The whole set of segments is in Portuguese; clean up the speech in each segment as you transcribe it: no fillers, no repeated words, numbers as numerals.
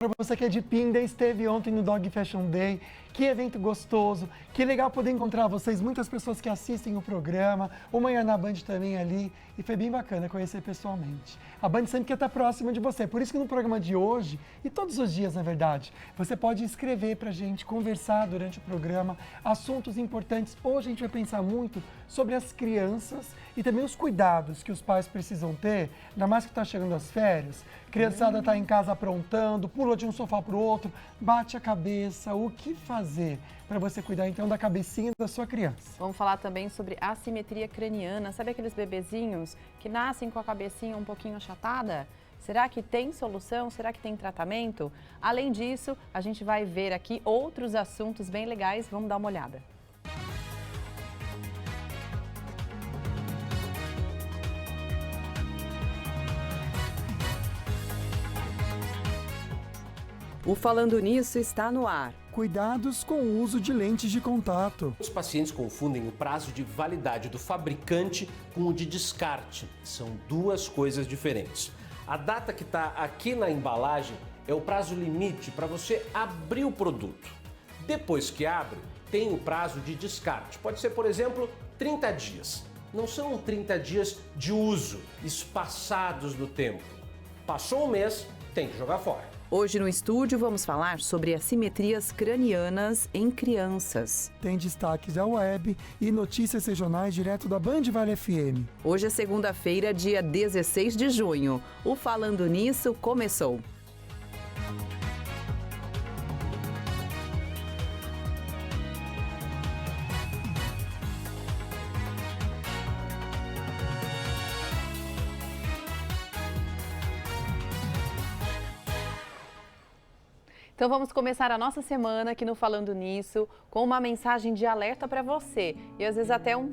Para você que é de Pinda, esteve ontem no Dog Fashion Day, que evento gostoso, que legal poder encontrar vocês, muitas pessoas que assistem o programa, o Manhã na Band também ali, e foi bem bacana conhecer pessoalmente. A Band sempre quer estar próxima de você, por isso que no programa de hoje, e todos os dias na verdade, você pode escrever pra gente, conversar durante o programa, assuntos importantes. Hoje a gente vai pensar muito sobre as crianças e também os cuidados que os pais precisam ter, ainda mais que está chegando as férias, criançada está em casa aprontando, pula de um sofá para o outro, bate a cabeça, o que fazer para você cuidar então da cabecinha da sua criança? Vamos falar também sobre assimetria craniana. Sabe aqueles bebezinhos que nascem com a cabecinha um pouquinho achatada? Será que tem solução? Será que tem tratamento? Além disso, a gente vai ver aqui outros assuntos bem legais. Vamos dar uma olhada. O Falando Nisso está no ar. Cuidados com o uso de lentes de contato. Os pacientes confundem o prazo de validade do fabricante com o de descarte. São duas coisas diferentes. A data que está aqui na embalagem é o prazo limite para você abrir o produto. Depois que abre, tem o prazo de descarte. Pode ser, por exemplo, 30 dias. Não são 30 dias de uso, espaçados no tempo. Passou um mês, tem que jogar fora. Hoje no estúdio vamos falar sobre assimetrias cranianas em crianças. Tem destaques da web e notícias regionais direto da Band Vale FM. Hoje é segunda-feira, dia 16 de junho. O Falando Nisso começou. Então vamos começar a nossa semana aqui no Falando Nisso com uma mensagem de alerta para você e às vezes até um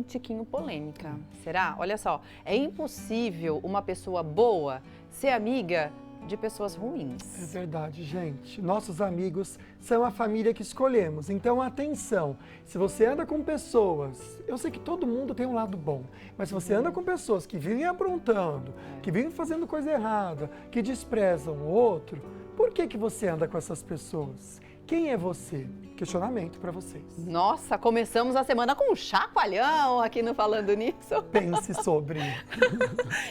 tiquinho polêmica. Será? Olha só, é impossível uma pessoa boa ser amiga de pessoas ruins. É verdade, gente. Nossos amigos são a família que escolhemos. Então, atenção. Se você anda com pessoas, eu sei que todo mundo tem um lado bom, mas se você anda com pessoas que vivem aprontando, que vivem fazendo coisa errada, que desprezam o outro, por que você anda com essas pessoas? Quem é você? Questionamento para vocês. Nossa, começamos a semana com um chacoalhão aqui no Falando Nisso. Pense sobre.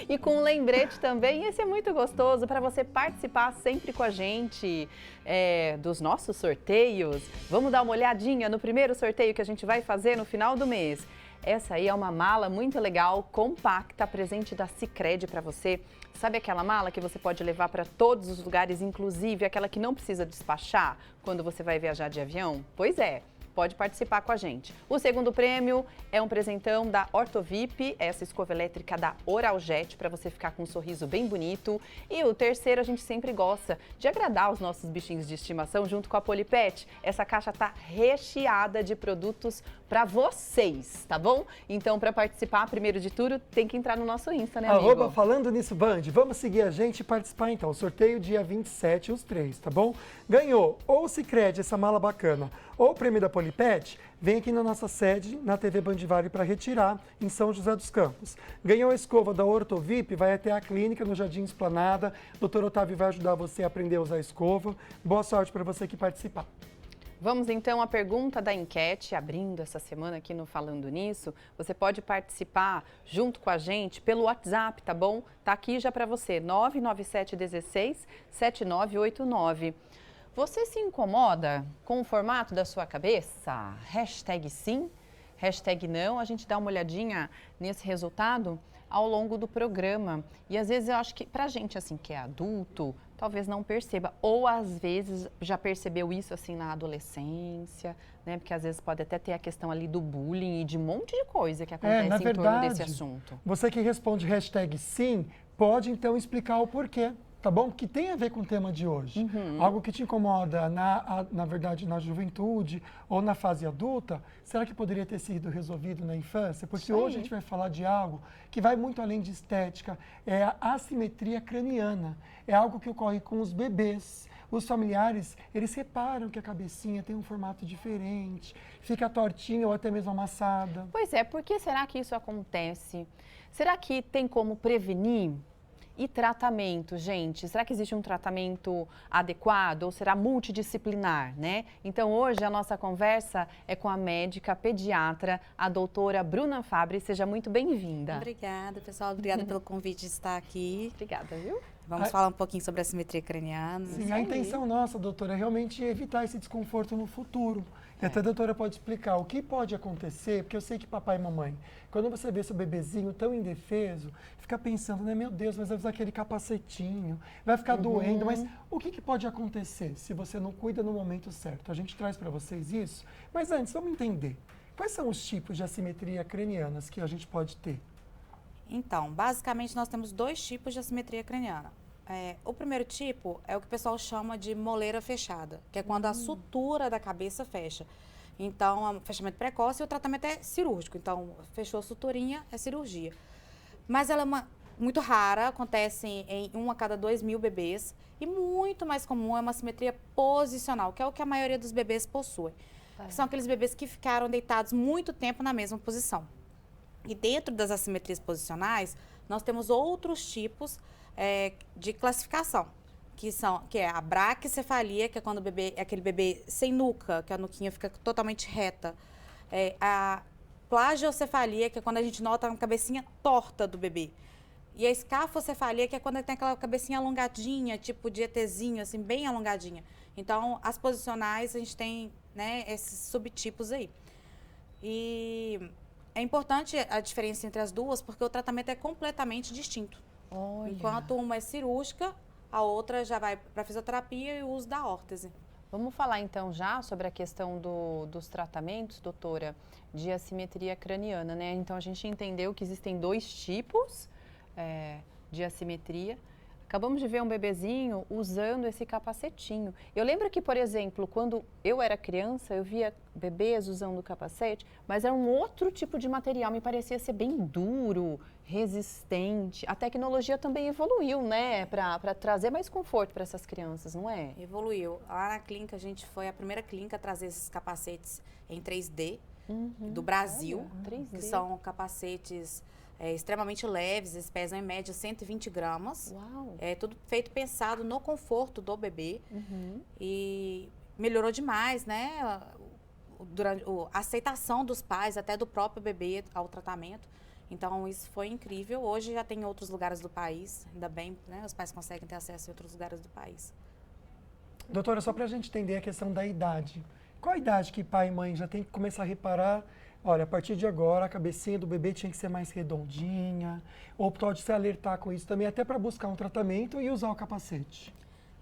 E com um lembrete também, esse é muito gostoso para você participar sempre com a gente dos nossos sorteios. Vamos dar uma olhadinha no primeiro sorteio que a gente vai fazer no final do mês. Essa aí é uma mala muito legal, compacta, presente da Sicredi para você. Sabe aquela mala que você pode levar para todos os lugares, inclusive aquela que não precisa despachar quando você vai viajar de avião? Pois é. Pode participar com a gente. O segundo prêmio é um presentão da Ortovip, essa escova elétrica da Oraljet, para você ficar com um sorriso bem bonito. E o terceiro, a gente sempre gosta de agradar os nossos bichinhos de estimação junto com a Polipet. Essa caixa tá recheada de produtos para vocês, tá bom? Então, para participar, primeiro de tudo, tem que entrar no nosso Insta, né, amigo? Falando Nisso Band, vamos seguir a gente e participar então. Sorteio dia 27, os três, tá bom? Ganhou ou o Sicredi, essa mala bacana, ou o prêmio da Polipet, vem aqui na nossa sede, na TV Band Vale, para retirar, em São José dos Campos. Ganhou a escova da Ortovip, vai até a clínica no Jardim Esplanada. Dr. Otávio vai ajudar você a aprender a usar a escova. Boa sorte para você que participar. Vamos então à pergunta da enquete, abrindo essa semana aqui no Falando Nisso. Você pode participar junto com a gente pelo WhatsApp, tá bom? Tá aqui já para você, 997167989. Você se incomoda com o formato da sua cabeça? Hashtag sim, hashtag não. A gente dá uma olhadinha nesse resultado ao longo do programa. E às vezes eu acho que pra gente assim que é adulto, talvez não perceba. Ou às vezes já percebeu isso assim na adolescência, né? Porque às vezes pode até ter a questão ali do bullying e de um monte de coisa que acontece na em torno verdade, desse assunto. Você que responde hashtag sim, pode então explicar o porquê. Tá bom? Que tem a ver com o tema de hoje. Algo que te incomoda, na verdade, na juventude ou na fase adulta, será que poderia ter sido resolvido na infância? Porque hoje a gente vai falar de algo que vai muito além de estética, é a assimetria craniana. É algo que ocorre com os bebês. Os familiares, eles reparam que a cabecinha tem um formato diferente, fica tortinha ou até mesmo amassada. Pois é, por que será que isso acontece? Será que tem como prevenir? E tratamento, gente? Será que existe um tratamento adequado ou será multidisciplinar, né? Então, hoje a nossa conversa é com a médica pediatra, a doutora Bruna Fabbri. Seja muito bem-vinda. Obrigada, pessoal. Obrigada pelo convite de estar aqui. Obrigada, viu? Vamos falar um pouquinho sobre a assimetria craniana. Sim, a intenção nossa, doutora, é realmente evitar esse desconforto no futuro. E até a doutora pode explicar o que pode acontecer, porque eu sei que papai e mamãe, quando você vê seu bebezinho tão indefeso, fica pensando, né, meu Deus, mas vai usar aquele capacetinho, vai ficar doendo, mas o que pode acontecer se você não cuida no momento certo? A gente traz para vocês isso, mas antes, vamos entender. Quais são os tipos de assimetria cranianas que a gente pode ter? Então, basicamente, nós temos 2 tipos de assimetria craniana. O primeiro tipo é o que o pessoal chama de moleira fechada, que é quando a sutura da cabeça fecha. Então, é um fechamento precoce e o tratamento é cirúrgico. Então, fechou a suturinha, é cirurgia. Mas ela é muito rara, acontece em 1 a cada 2.000 bebês. E muito mais comum é uma assimetria posicional, que é o que a maioria dos bebês possui. Que são aqueles bebês que ficaram deitados muito tempo na mesma posição. E dentro das assimetrias posicionais, nós temos outros tipos de classificação, que é a braquicefalia, que é quando o bebê é aquele bebê sem nuca, que a nuquinha fica totalmente reta. A plagiocefalia, que é quando a gente nota a cabecinha torta do bebê. E a escafocefalia, que é quando tem aquela cabecinha alongadinha, tipo de ETzinho, assim, bem alongadinha. Então, as posicionais, a gente tem, né, esses subtipos aí. E é importante a diferença entre as duas, porque o tratamento é completamente distinto. Olha. Enquanto uma é cirúrgica, a outra já vai para fisioterapia e o uso da órtese. Vamos falar então já sobre a questão dos tratamentos, doutora, de assimetria craniana, né? Então a gente entendeu que existem 2 tipos de assimetria. Acabamos de ver um bebezinho usando esse capacetinho. Eu lembro que, por exemplo, quando eu era criança, eu via bebês usando o capacete, mas era um outro tipo de material, me parecia ser bem duro, resistente. A tecnologia também evoluiu, né, para trazer mais conforto para essas crianças, não é? Evoluiu. Lá na clínica, a gente foi a primeira clínica a trazer esses capacetes em 3D do Brasil, Olha, 3D. que são capacetes extremamente leves, eles pesam em média 120 gramas. Uau! É tudo feito pensado no conforto do bebê. E melhorou demais, né? A aceitação dos pais, até do próprio bebê ao tratamento. Então, isso foi incrível. Hoje já tem em outros lugares do país, ainda bem, né? Os pais conseguem ter acesso em outros lugares do país. Doutora, só para a gente entender a questão da idade. Qual a idade que pai e mãe já tem que começar a reparar? Olha, a partir de agora, a cabecinha do bebê tinha que ser mais redondinha, ou pode se alertar com isso também, até para buscar um tratamento e usar o capacete.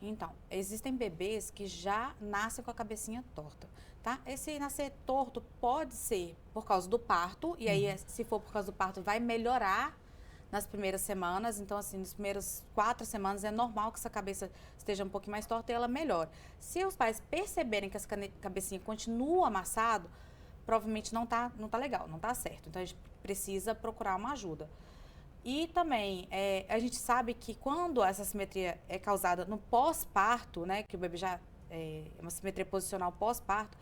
Então, existem bebês que já nascem com a cabecinha torta, tá? Esse nascer torto pode ser por causa do parto, e aí, se for por causa do parto, vai melhorar nas primeiras semanas. Então, assim, nas primeiras 4 semanas é normal que essa cabeça esteja um pouquinho mais torta e ela melhora. Se os pais perceberem que essa cabecinha continua amassado, provavelmente não tá legal, não tá certo. Então, a gente precisa procurar uma ajuda. E também, a gente sabe que quando essa assimetria é causada no pós-parto, né, que o bebê já é uma simetria posicional pós-parto,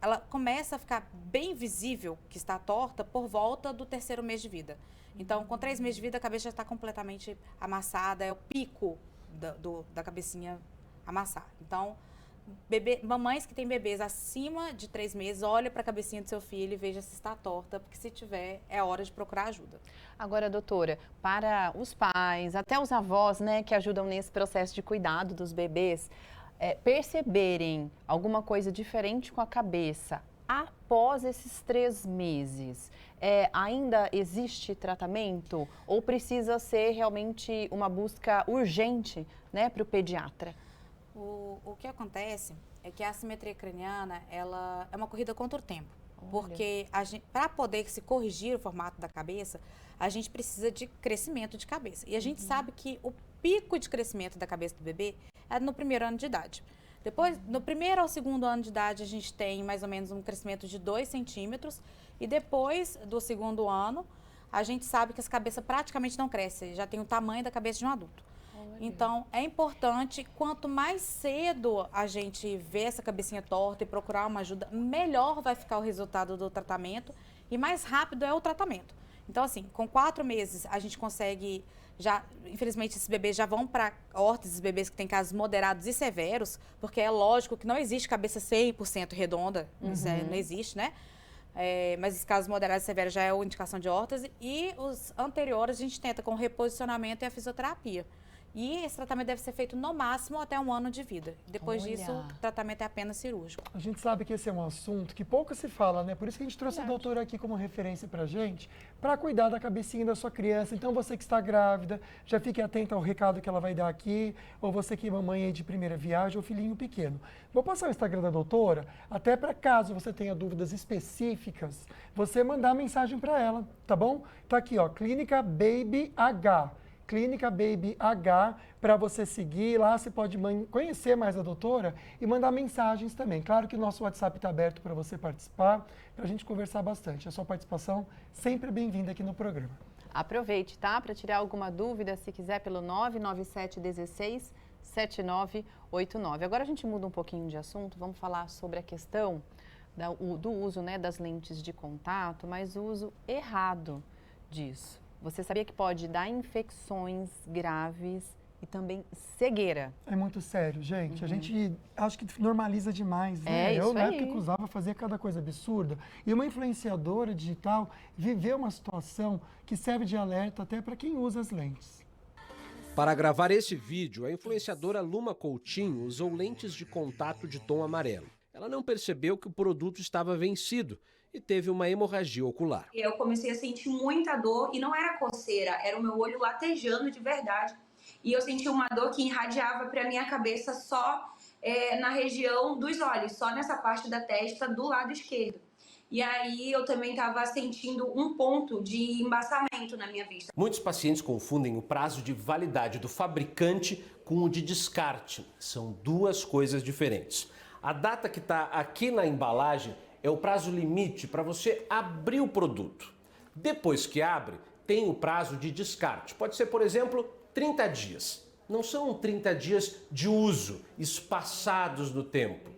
ela começa a ficar bem visível que está torta por volta do 3º mês de vida. Então, com 3 meses de vida, a cabeça já está completamente amassada, é o pico da cabecinha amassar. Então, mamães que têm bebês acima de 3 meses, olha para a cabecinha do seu filho e veja se está torta, porque se tiver, é hora de procurar ajuda. Agora, doutora, para os pais, até os avós, né, que ajudam nesse processo de cuidado dos bebês, perceberem alguma coisa diferente com a cabeça após esses 3 meses, ainda existe tratamento ou precisa ser realmente uma busca urgente, né, para o pediatra? O que acontece é que a assimetria craniana, ela é uma corrida contra o tempo. Olha. Porque para poder se corrigir o formato da cabeça, a gente precisa de crescimento de cabeça. E a gente sabe que o pico de crescimento da cabeça do bebê é no 1º ano de idade. Depois, no 1º ao 2º ano de idade, a gente tem mais ou menos um crescimento de 2 centímetros. E depois do 2º ano, a gente sabe que essa cabeça praticamente não cresce, já tem o tamanho da cabeça de um adulto. Então, é importante, quanto mais cedo a gente vê essa cabecinha torta e procurar uma ajuda, melhor vai ficar o resultado do tratamento e mais rápido é o tratamento. Então, assim, com 4 meses a gente consegue Infelizmente, esses bebês já vão para hortas, esses bebês que têm casos moderados e severos, porque é lógico que não existe cabeça 100% redonda, isso não existe, né? Mas esses casos moderados e severos já é a indicação de hortas, e os anteriores a gente tenta com o reposicionamento e a fisioterapia. E esse tratamento deve ser feito no máximo até 1 ano de vida. Depois disso, o tratamento é apenas cirúrgico. A gente sabe que esse é um assunto que pouco se fala, né? Por isso que a gente trouxe a doutora aqui como referência pra gente, para cuidar da cabecinha da sua criança. Então, você que está grávida, já fique atenta ao recado que ela vai dar aqui, ou você que é mamãe aí de primeira viagem, ou filhinho pequeno. Vou passar o Instagram da doutora, até para caso você tenha dúvidas específicas, você mandar mensagem para ela, tá bom? Tá aqui, ó, Clínica Baby H. Clínica Baby H, para você seguir lá, você pode conhecer mais a doutora e mandar mensagens também. Claro que o nosso WhatsApp está aberto para você participar, para a gente conversar bastante. A sua participação sempre bem-vinda aqui no programa. Aproveite, tá? Para tirar alguma dúvida, se quiser, pelo 997 16 7989. Agora a gente muda um pouquinho de assunto, vamos falar sobre a questão do uso, né, das lentes de contato, mas o uso errado disso. Você sabia que pode dar infecções graves e também cegueira? É muito sério, gente. A gente acho que normaliza demais, né? Isso Eu, na aí. época que usava, fazia cada coisa absurda. E uma influenciadora digital viveu uma situação que serve de alerta até para quem usa as lentes. Para gravar esse vídeo, a influenciadora Luma Coutinho usou lentes de contato de tom amarelo. Ela não percebeu que o produto estava vencido e teve uma hemorragia ocular. Eu comecei a sentir muita dor e não era coceira, era o meu olho latejando de verdade. E eu senti uma dor que irradiava para minha cabeça só na região dos olhos, só nessa parte da testa do lado esquerdo. E aí eu também estava sentindo um ponto de embaçamento na minha vista. Muitos pacientes confundem o prazo de validade do fabricante com o de descarte. São duas coisas diferentes. A data que está aqui na embalagem é o prazo limite para você abrir o produto. Depois que abre, tem o prazo de descarte. Pode ser, por exemplo, 30 dias. Não são 30 dias de uso, espaçados no tempo.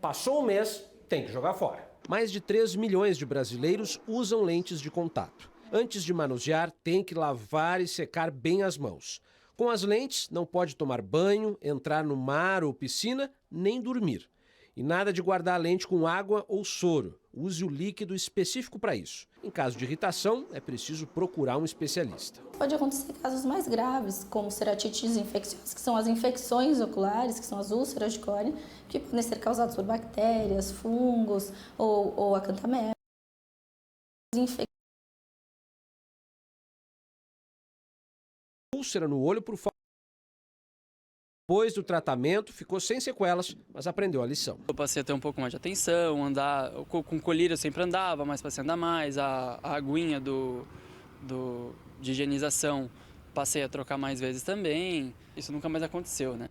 Passou um mês, tem que jogar fora. Mais de 3 milhões de brasileiros usam lentes de contato. Antes de manusear, tem que lavar e secar bem as mãos. Com as lentes, não pode tomar banho, entrar no mar ou piscina, nem dormir. E nada de guardar a lente com água ou soro. Use o líquido específico para isso. Em caso de irritação, é preciso procurar um especialista. Pode acontecer casos mais graves, como ceratites infecciosas, que são as infecções oculares, que são as úlceras de córnea, que podem ser causadas por bactérias, fungos ou acantamento. Úlcera no olho por falta. Depois do tratamento, ficou sem sequelas, mas aprendeu a lição. Eu passei a ter um pouco mais de atenção, andar com colírio eu sempre andava, mas passei a andar mais, a aguinha de higienização passei a trocar mais vezes também. Isso nunca mais aconteceu, né?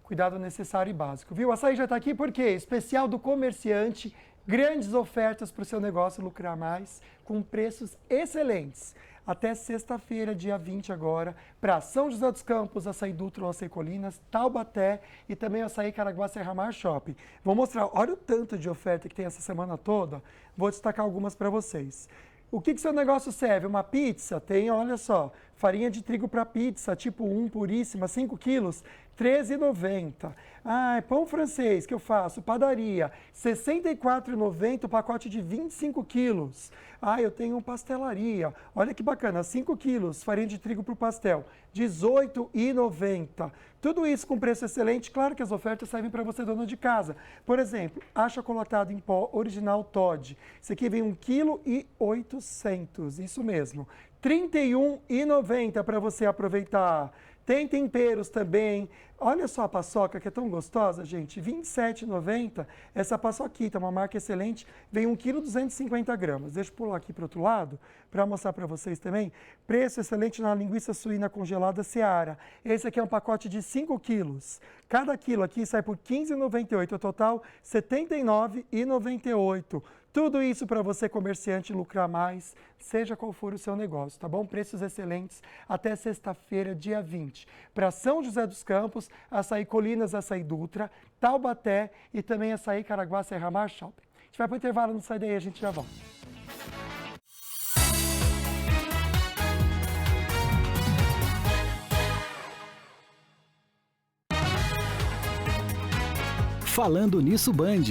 Cuidado necessário e básico, viu? O Açaí já está aqui porque especial do comerciante, grandes ofertas para o seu negócio lucrar mais, com preços excelentes. Até sexta-feira, dia 20 agora, para São José dos Campos, Açaí Dutra, Açaí Colinas, Taubaté e também Açaí Caraguá Serra Mar Shopping. Vou mostrar, olha o tanto de oferta que tem essa semana toda, vou destacar algumas para vocês. O que seu negócio serve? Uma pizza? Tem, olha só, farinha de trigo para pizza, tipo 1 puríssima, 5 quilos, R$ 13,90. Ah, pão francês que eu faço, padaria, R$ 64,90 o pacote de 25 quilos. Ah, eu tenho pastelaria, olha que bacana, 5 quilos, farinha de trigo para o pastel, R$ 18,90. Tudo isso com preço excelente, claro que as ofertas servem para você, dona de casa. Por exemplo, achocolatado em pó original Toddy. Esse aqui vem 1,8 kg, isso mesmo. R$ 31,90 para você aproveitar. Tem temperos também. Olha só a paçoca que é tão gostosa, gente. R$ 27,90. Essa paçoquita, uma marca excelente, vem 1,250 kg. Deixa eu pular aqui para o outro lado para mostrar para vocês também. Preço excelente na linguiça suína congelada Seara. Esse aqui é um pacote de 5 quilos. Cada quilo aqui sai por R$ 15,98. O total, R$ 79,98. Tudo isso para você, comerciante, lucrar mais, seja qual for o seu negócio, tá bom? Preços excelentes até sexta-feira, dia 20. Para São José dos Campos, Açaí Colinas, Açaí Dutra, Taubaté e também Açaí Caraguá Serra Mar Shopping. A gente vai para o intervalo, não sai daí, a gente já volta. Falando Nisso Band.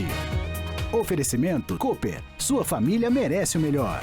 Oferecimento Cooper. Sua família merece o melhor.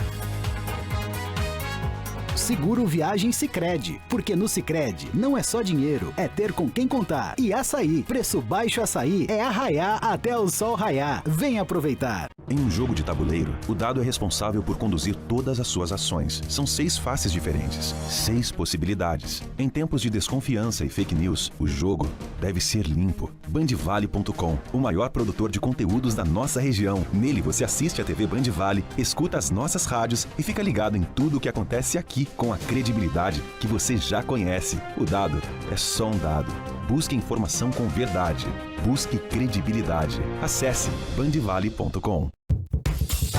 Seguro Viagem Sicredi, porque no Sicredi não é só dinheiro, é ter com quem contar. E Açaí, preço baixo Açaí é arraiar até o sol raiar. Vem aproveitar. Em um jogo de tabuleiro, o dado é responsável por conduzir todas as suas ações. São 6 faces diferentes, 6 possibilidades. Em tempos de desconfiança e fake news, o jogo deve ser limpo. Bandvale.com, o maior produtor de conteúdos da nossa região. Nele você assiste a TV Bandvale, escuta as nossas rádios e fica ligado em tudo o que acontece aqui com a credibilidade que você já conhece. O dado é só um dado. Busque informação com verdade. Busque credibilidade. Acesse bandvale.com.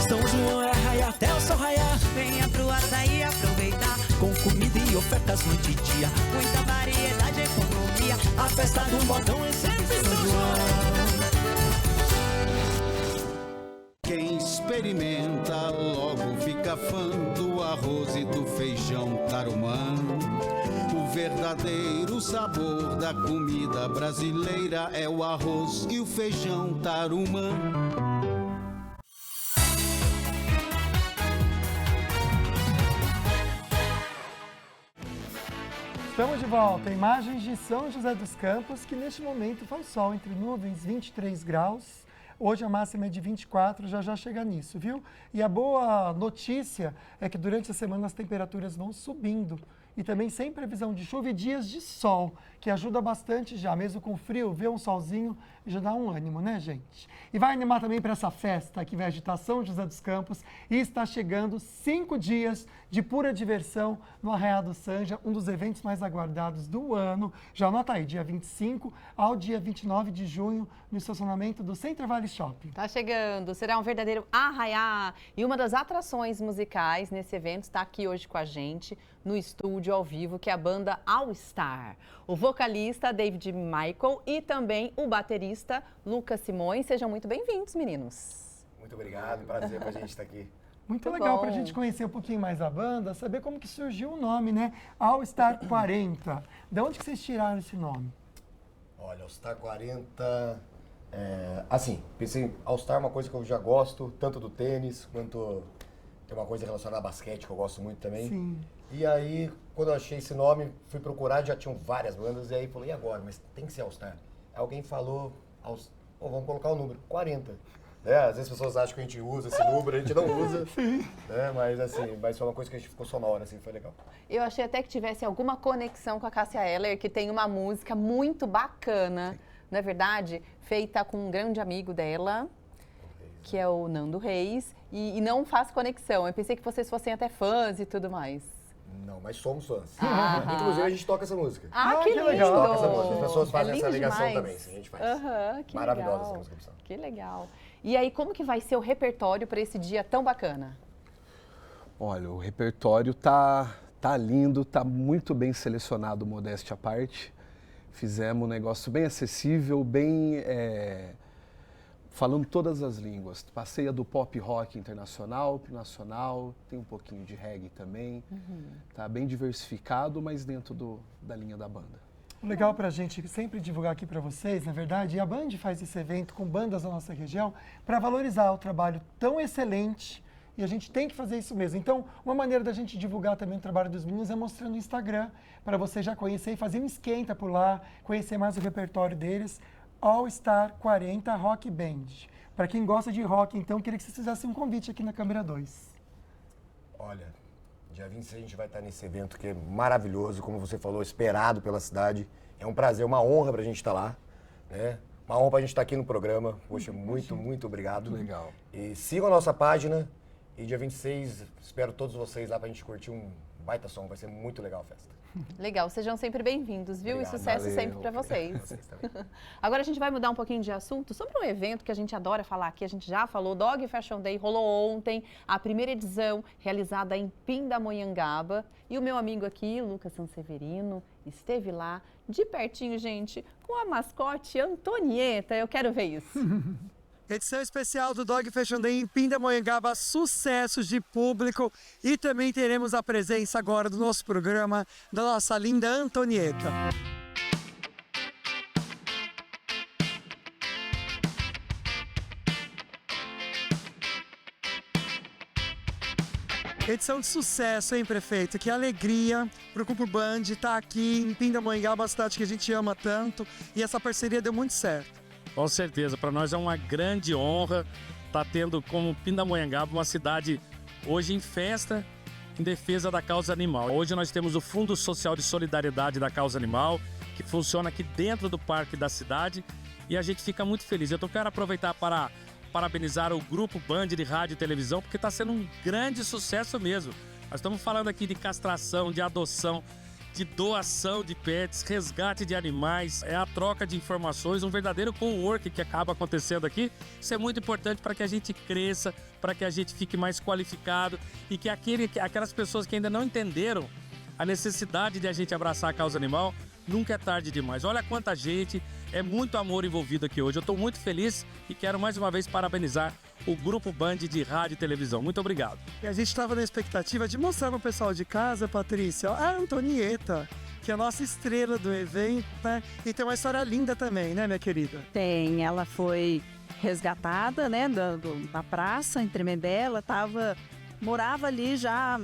São João é arraiar até o sol raiar. Venha pro Açaí aproveitar. Com comida e ofertas noite e dia. Muita variedade e economia. A festa do modão é sempre São João. Quem experimenta logo fica fã do arroz e do feijão tarumã. O verdadeiro sabor da comida brasileira é o arroz e o feijão tarumã. Estamos de volta. Imagens de São José dos Campos, que neste momento faz sol entre nuvens, 23 graus. Hoje a máxima é de 24, já chega nisso, viu? E a boa notícia é que durante a semana as temperaturas vão subindo. E também sem previsão de chuva e dias de sol, que ajuda bastante já, mesmo com frio, ver um solzinho já dá um ânimo, né, gente? E vai animar também para essa festa que vai agitar São José dos Campos e está chegando 5 dias de pura diversão no Arraial do Sanja, um dos eventos mais aguardados do ano. Já anota aí, dia 25 ao dia 29 de junho, no estacionamento do Center Valley Shopping. Tá chegando, será um verdadeiro arraiá. E uma das atrações musicais nesse evento está aqui hoje com a gente, no estúdio ao vivo, que é a banda All Star. O vocalista David Michael e também o baterista Lucas Simões. Sejam muito bem-vindos, meninos. Muito obrigado, prazer pra gente estar aqui. Muito legal para a gente conhecer um pouquinho mais a banda, saber como que surgiu o nome, né? All Star 40. De onde que vocês tiraram esse nome? Olha, All Star 40... assim, pensei, All Star é uma coisa que eu já gosto, tanto do tênis, quanto tem uma coisa relacionada a basquete, que eu gosto muito também. Sim. E aí, quando eu achei esse nome, fui procurar, já tinham várias bandas, e aí falei, e agora? Mas tem que ser All Star. Alguém falou, vamos colocar o número, 40. Às vezes as pessoas acham que a gente usa esse número, a gente não usa. Sim. Mas assim, mas foi uma coisa que a gente ficou só na hora, assim, foi legal. Eu achei até que tivesse alguma conexão com a Cássia Eller, que tem uma música muito bacana, sim, não é verdade? Feita com um grande amigo dela, que é o Nando Reis, e não faz conexão. Eu pensei que vocês fossem até fãs e tudo mais. Não, mas somos fãs. Inclusive a gente toca essa música. Que legal! A gente toca essa música. As pessoas fazem essa ligação demais também, sim, a gente faz. Que maravilhosa legal. essa música. Que legal. E aí, como que vai ser o repertório para esse dia tão bacana? Olha, o repertório tá lindo, tá muito bem selecionado, modéstia à parte. Fizemos um negócio bem acessível, bem... falando todas as línguas. Passeia do pop rock internacional para o nacional, tem um pouquinho de reggae também. Tá bem diversificado, mas dentro da linha da banda. Legal para a gente sempre divulgar aqui para vocês, na verdade, e a Band faz esse evento com bandas da nossa região para valorizar o trabalho tão excelente, e a gente tem que fazer isso mesmo. Então, uma maneira da gente divulgar também o trabalho dos meninos é mostrando o Instagram, para você já conhecer e fazer um esquenta por lá, conhecer mais o repertório deles. All Star 40 Rock Band. Para quem gosta de rock, então, queria que vocês fizessem um convite aqui na câmera 2. Olha, dia 26 a gente vai estar nesse evento que é maravilhoso, como você falou, esperado pela cidade. É um prazer, uma honra pra gente estar lá, né? Uma honra pra gente estar aqui no programa. Poxa, muito obrigado. Legal. E sigam a nossa página e dia 26 espero todos vocês lá pra gente curtir um baita som. Vai ser muito legal a festa. Legal, sejam sempre bem-vindos, viu? Obrigado. E sucesso Valeu. sempre para vocês. Agora a gente vai mudar um pouquinho de assunto sobre um evento que a gente adora falar aqui, a gente já falou, Dog Fashion Day, rolou ontem, a primeira edição realizada em Pindamonhangaba. E o meu amigo aqui, Lucas Sanseverino, esteve lá de pertinho, gente, com a mascote Antonieta. Eu quero ver isso. Edição especial do Dog Fashion Day em Pindamonhangaba, sucessos de público, e também teremos a presença agora do nosso programa, da nossa linda Antonieta. Edição de sucesso, hein, prefeito? Que alegria pro Grupo Band estar aqui em Pindamonhangaba, uma cidade que a gente ama tanto. E essa parceria deu muito certo. Com certeza, para nós é uma grande honra estar tendo como Pindamonhangaba uma cidade hoje em festa em defesa da causa animal. Hoje nós temos o Fundo Social de Solidariedade da Causa Animal, que funciona aqui dentro do parque da cidade e a gente fica muito feliz. Eu quero aproveitar para parabenizar o Grupo Band de Rádio e Televisão, porque está sendo um grande sucesso mesmo. Nós estamos falando aqui de castração, de adoção, de doação de pets, resgate de animais, é a troca de informações, um verdadeiro co-work que acaba acontecendo aqui. Isso é muito importante para que a gente cresça, para que a gente fique mais qualificado e que aquelas pessoas que ainda não entenderam a necessidade de a gente abraçar a causa animal, nunca é tarde demais. Olha quanta gente, é muito amor envolvido aqui hoje. Eu estou muito feliz e quero mais uma vez parabenizar o Grupo Band de Rádio e Televisão. Muito obrigado. E a gente estava na expectativa de mostrar para o pessoal de casa, Patrícia, a Antonieta, que é a nossa estrela do evento, né? E tem uma história linda também, né, minha querida? Tem, ela foi resgatada, né, da praça, em Tremembé. Ela morava ali já,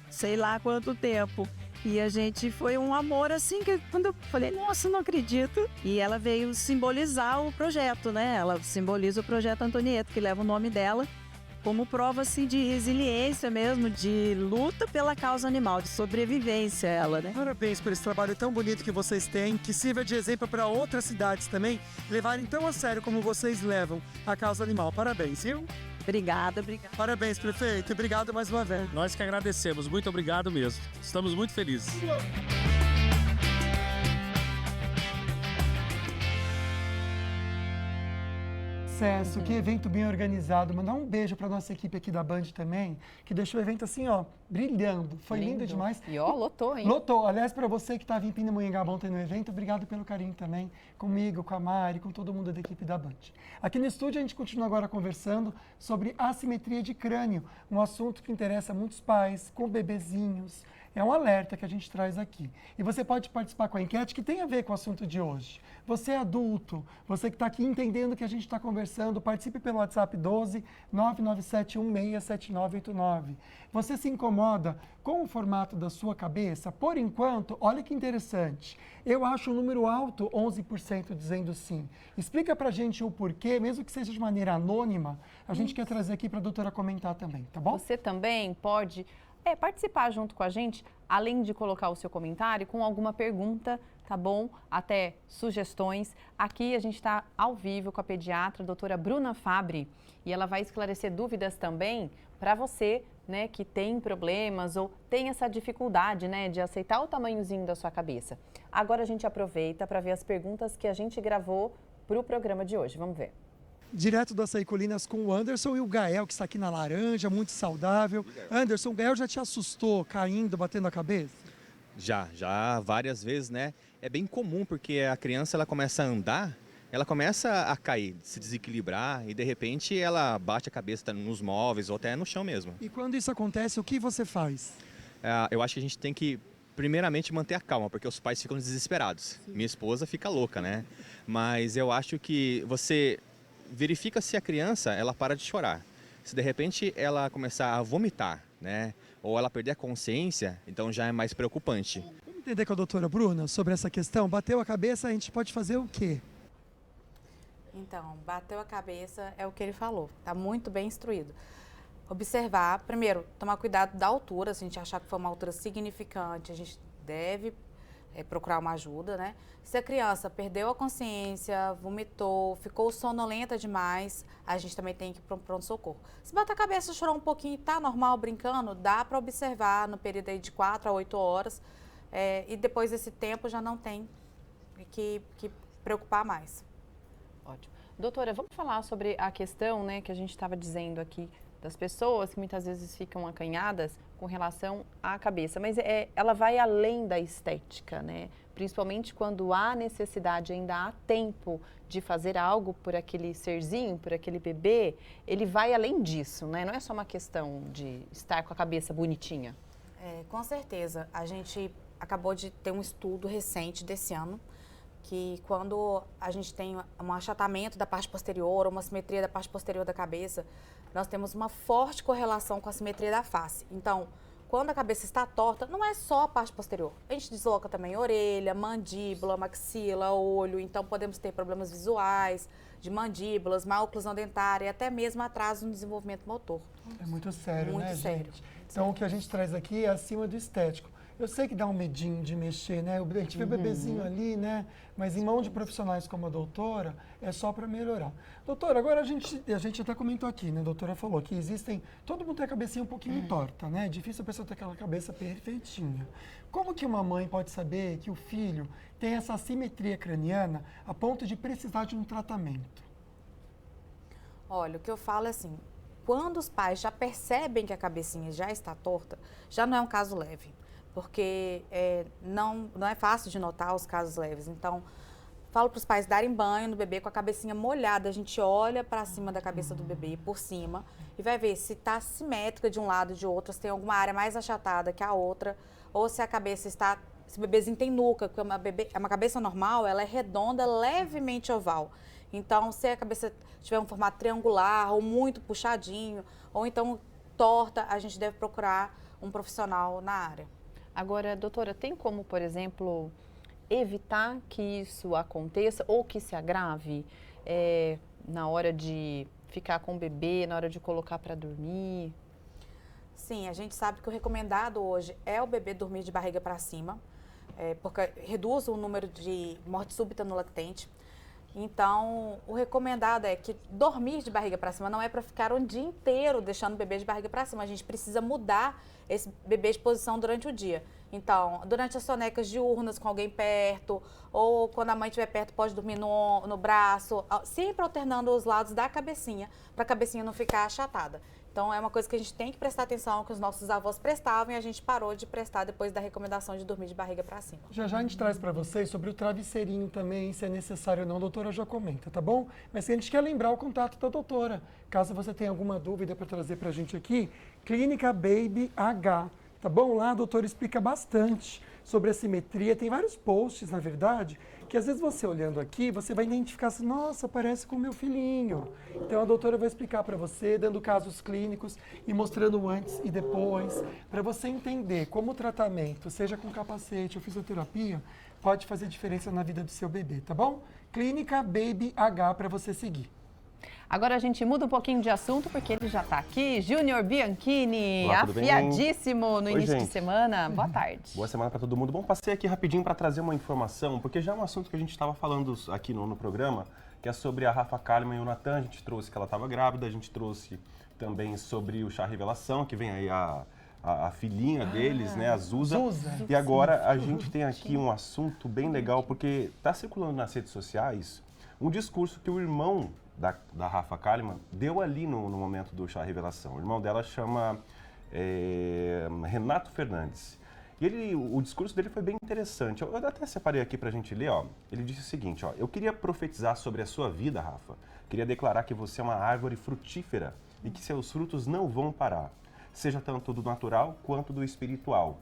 sei lá quanto tempo. E a gente foi um amor assim, que quando eu falei, nossa, não acredito. E ela veio simbolizar o projeto, né? Ela simboliza o projeto Antonieta, que leva o nome dela, como prova assim de resiliência mesmo, de luta pela causa animal, de sobrevivência ela, né? Parabéns por esse trabalho tão bonito que vocês têm, que sirva de exemplo para outras cidades também levarem tão a sério como vocês levam a causa animal. Parabéns, viu? Obrigada. Parabéns, prefeito. Obrigado mais uma vez. Nós que agradecemos. Muito obrigado mesmo. Estamos muito felizes. Sucesso, que evento bem organizado. Mandar um beijo para nossa equipe aqui da Band também, que deixou o evento assim, ó, brilhando. Foi lindo demais. E ó, lotou, hein? Lotou. Aliás, para você que estava em Pindamonhangaba ontem no evento, obrigado pelo carinho também, comigo, com a Mari, com todo mundo da equipe da Band. Aqui no estúdio a gente continua agora conversando sobre assimetria de crânio, um assunto que interessa muitos pais com bebezinhos. É um alerta que a gente traz aqui. E você pode participar com a enquete que tem a ver com o assunto de hoje. Você é adulto, você que está aqui entendendo que a gente está conversando, participe pelo WhatsApp 12 997167989. Você se incomoda com o formato da sua cabeça? Por enquanto, olha que interessante. Eu acho um número alto, 11% dizendo sim. Explica pra gente o porquê, mesmo que seja de maneira anônima, a gente quer trazer aqui para a doutora comentar também, tá bom? Você também pode participar junto com a gente, além de colocar o seu comentário com alguma pergunta, tá bom? Até sugestões. Aqui a gente está ao vivo com a pediatra, a doutora Bruna Fabri, e ela vai esclarecer dúvidas também para você, né, que tem problemas ou tem essa dificuldade, né, de aceitar o tamanhozinho da sua cabeça. Agora a gente aproveita para ver as perguntas que a gente gravou para o programa de hoje. Vamos ver. Direto do Açaí Colinas com o Anderson e o Gael, que está aqui na laranja, muito saudável. Anderson, o Gael já te assustou caindo, batendo a cabeça? Já várias vezes, né? É bem comum, porque a criança ela começa a andar, ela começa a cair, se desequilibrar e de repente ela bate a cabeça nos móveis ou até no chão mesmo. E quando isso acontece, o que você faz? Eu acho que a gente tem que primeiramente manter a calma, porque os pais ficam desesperados. Minha esposa fica louca, né? Mas eu acho que você verifica se a criança ela para de chorar. Se de repente ela começar a vomitar, né, ou ela perder a consciência, então já é mais preocupante. Vamos entender com a doutora Bruna sobre essa questão. Bateu a cabeça, a gente pode fazer o quê? Então, bateu a cabeça é o que ele falou, tá muito bem instruído. Observar, primeiro, tomar cuidado da altura, se a gente achar que foi uma altura significante, a gente deve procurar uma ajuda, né? Se a criança perdeu a consciência, vomitou, ficou sonolenta demais, a gente também tem que ir para um pronto-socorro. Se bater a cabeça, chorar um pouquinho e tá normal, brincando, dá para observar no período aí de 4 a 8 horas e depois desse tempo já não tem que preocupar mais. Ótimo. Doutora, vamos falar sobre a questão, né, que a gente estava dizendo aqui, das pessoas que muitas vezes ficam acanhadas com relação à cabeça, mas ela vai além da estética, né? Principalmente quando há necessidade, ainda há tempo de fazer algo por aquele serzinho, por aquele bebê, ele vai além disso, né? Não é só uma questão de estar com a cabeça bonitinha. Com certeza. A gente acabou de ter um estudo recente desse ano que quando a gente tem um achatamento da parte posterior, uma simetria da parte posterior da cabeça, nós temos uma forte correlação com a simetria da face. Então, quando a cabeça está torta, não é só a parte posterior. A gente desloca também orelha, mandíbula, maxila, olho. Então, podemos ter problemas visuais, de mandíbulas, má oclusão dentária e até mesmo atraso no desenvolvimento motor. É muito sério, muito né, sério. gente? Então, o que a gente traz aqui é acima do estético. Eu sei que dá um medinho de mexer, né? A gente vê o bebezinho ali, né? Mas em mão de profissionais como a doutora, é só para melhorar. Doutora, agora a gente até comentou aqui, né? A doutora falou que existem... Todo mundo tem a cabecinha um pouquinho torta, né? É difícil a pessoa ter aquela cabeça perfeitinha. Como que uma mãe pode saber que o filho tem essa assimetria craniana a ponto de precisar de um tratamento? Olha, o que eu falo é assim, quando os pais já percebem que a cabecinha já está torta, já não é um caso leve. Porque não é fácil de notar os casos leves. Então, falo para os pais darem banho no bebê com a cabecinha molhada. A gente olha para cima da cabeça do bebê, por cima, e vai ver se está simétrica de um lado e de outro, se tem alguma área mais achatada que a outra, ou se a cabeça está... Se o bebezinho tem nuca, porque uma cabeça normal, ela é redonda, levemente oval. Então, se a cabeça tiver um formato triangular, ou muito puxadinho, ou então torta, a gente deve procurar um profissional na área. Agora, doutora, tem como, por exemplo, evitar que isso aconteça ou que se agrave na hora de ficar com o bebê, na hora de colocar para dormir? Sim, a gente sabe que o recomendado hoje é o bebê dormir de barriga para cima, porque reduz o número de morte súbita no lactente. Então, o recomendado é que dormir de barriga para cima não é para ficar um dia inteiro deixando o bebê de barriga para cima. A gente precisa mudar esse bebê de posição durante o dia. Então, durante as sonecas diurnas com alguém perto, ou quando a mãe estiver perto, pode dormir no braço, sempre alternando os lados da cabecinha, para a cabecinha não ficar achatada. Então, é uma coisa que a gente tem que prestar atenção, que os nossos avós prestavam e a gente parou de prestar depois da recomendação de dormir de barriga para cima. Já a gente traz para vocês sobre o travesseirinho também, se é necessário ou não, a doutora já comenta, tá bom? Mas a gente quer lembrar o contato da doutora. Caso você tenha alguma dúvida para trazer para a gente aqui, Clínica Baby H, tá bom? Lá a doutora explica bastante sobre a simetria, tem vários posts, na verdade, que às vezes você olhando aqui, você vai identificar assim, nossa, parece com o meu filhinho. Então a doutora vai explicar para você, dando casos clínicos e mostrando o antes e depois, para você entender como o tratamento, seja com capacete ou fisioterapia, pode fazer diferença na vida do seu bebê, tá bom? Clínica Baby H para você seguir. Agora a gente muda um pouquinho de assunto, porque ele já está aqui. Júnior Bianchini, Olá, tudo bem? afiadíssimo no início gente. de semana. Boa tarde. Boa semana para todo mundo. Bom, passei aqui rapidinho para trazer uma informação, porque já é um assunto que a gente estava falando aqui no programa, que é sobre a Rafa Kalimann e o Natan. A gente trouxe que ela estava grávida, a gente trouxe também sobre o chá revelação, que vem aí a filhinha deles, né, a Zusa. E agora a gente tem aqui um assunto bem legal, porque está circulando nas redes sociais um discurso que o irmão da Rafa Kalimann deu ali no momento do chá revelação. O irmão dela chama Renato Fernandes. E o discurso dele foi bem interessante. Eu até separei aqui pra gente ler, ó. Ele disse o seguinte, ó: eu queria profetizar sobre a sua vida, Rafa. Queria declarar que você é uma árvore frutífera e que seus frutos não vão parar, seja tanto do natural quanto do espiritual.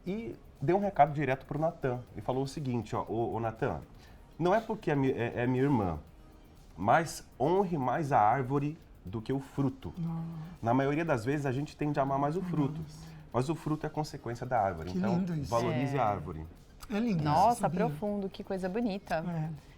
E deu um recado direto pro Natan. E falou o seguinte, ó: ô Natan, não é porque é minha irmã, mas honre mais a árvore do que o fruto. Na maioria das vezes a gente tende a amar mais o fruto, mas o fruto é consequência da árvore. Que então, lindo isso. valorize a árvore. É lindo. Nossa, sabia? profundo, que coisa bonita.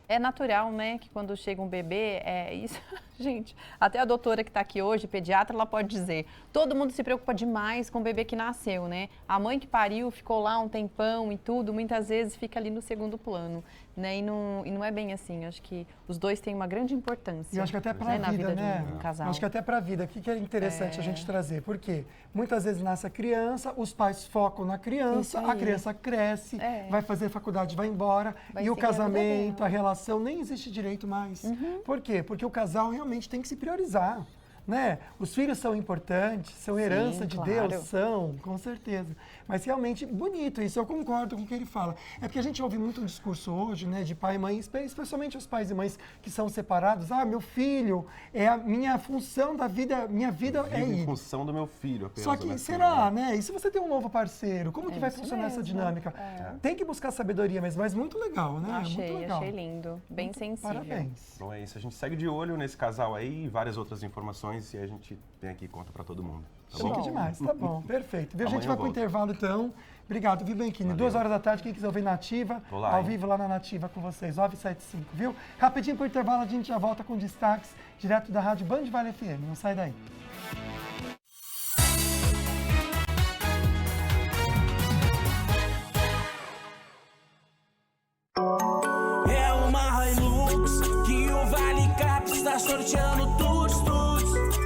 É natural, né, que quando chega um bebê, isso, gente, até a doutora que está aqui hoje, pediatra, ela pode dizer, todo mundo se preocupa demais com o bebê que nasceu, né? A mãe que pariu, ficou lá um tempão e tudo, muitas vezes fica ali no segundo plano, né? E não é bem assim, acho que os dois têm uma grande importância. E acho que até para a na vida né? de um casal. Acho que até para a vida. O que é interessante a gente trazer? Porque muitas vezes nasce a criança, os pais focam na criança, a criança cresce, vai fazer faculdade, vai embora, e o casamento, a relação nem existe direito mais. Por quê? Porque o casal realmente tem que se priorizar. né? Os filhos são importantes, são herança de claro. Deus, são, com certeza. Mas realmente bonito isso, eu concordo com o que ele fala. É porque a gente ouve muito um discurso hoje, né, de pai e mãe, especialmente os pais e mães que são separados. Ah, meu filho, é a minha função da vida, minha vida é Vive em ir. função do meu filho apenas. Só que, né, será, né? E se você tem um novo parceiro, como que vai isso funcionar essa mesmo. dinâmica? Tem que buscar sabedoria mesmo, mas muito legal, né? Muito legal. Achei lindo, bem sensível. Parabéns. Então é isso, a gente segue de olho nesse casal aí e várias outras informações e a gente vem aqui e conta pra todo mundo. Tá Chique bom? demais, tá bom, perfeito. Viu? A gente Amanhã vai eu pro volto. intervalo então. Obrigado, viu, Benquini? 2 horas da tarde, quem quiser ouvir Nativa, Tô lá, ao hein? vivo lá na Nativa com vocês, 975, viu? Rapidinho pro intervalo, a gente já volta com destaques direto da Rádio Band Vale FM. Não sai daí. É uma Hilux que o Vale Cap está sorteando tudo.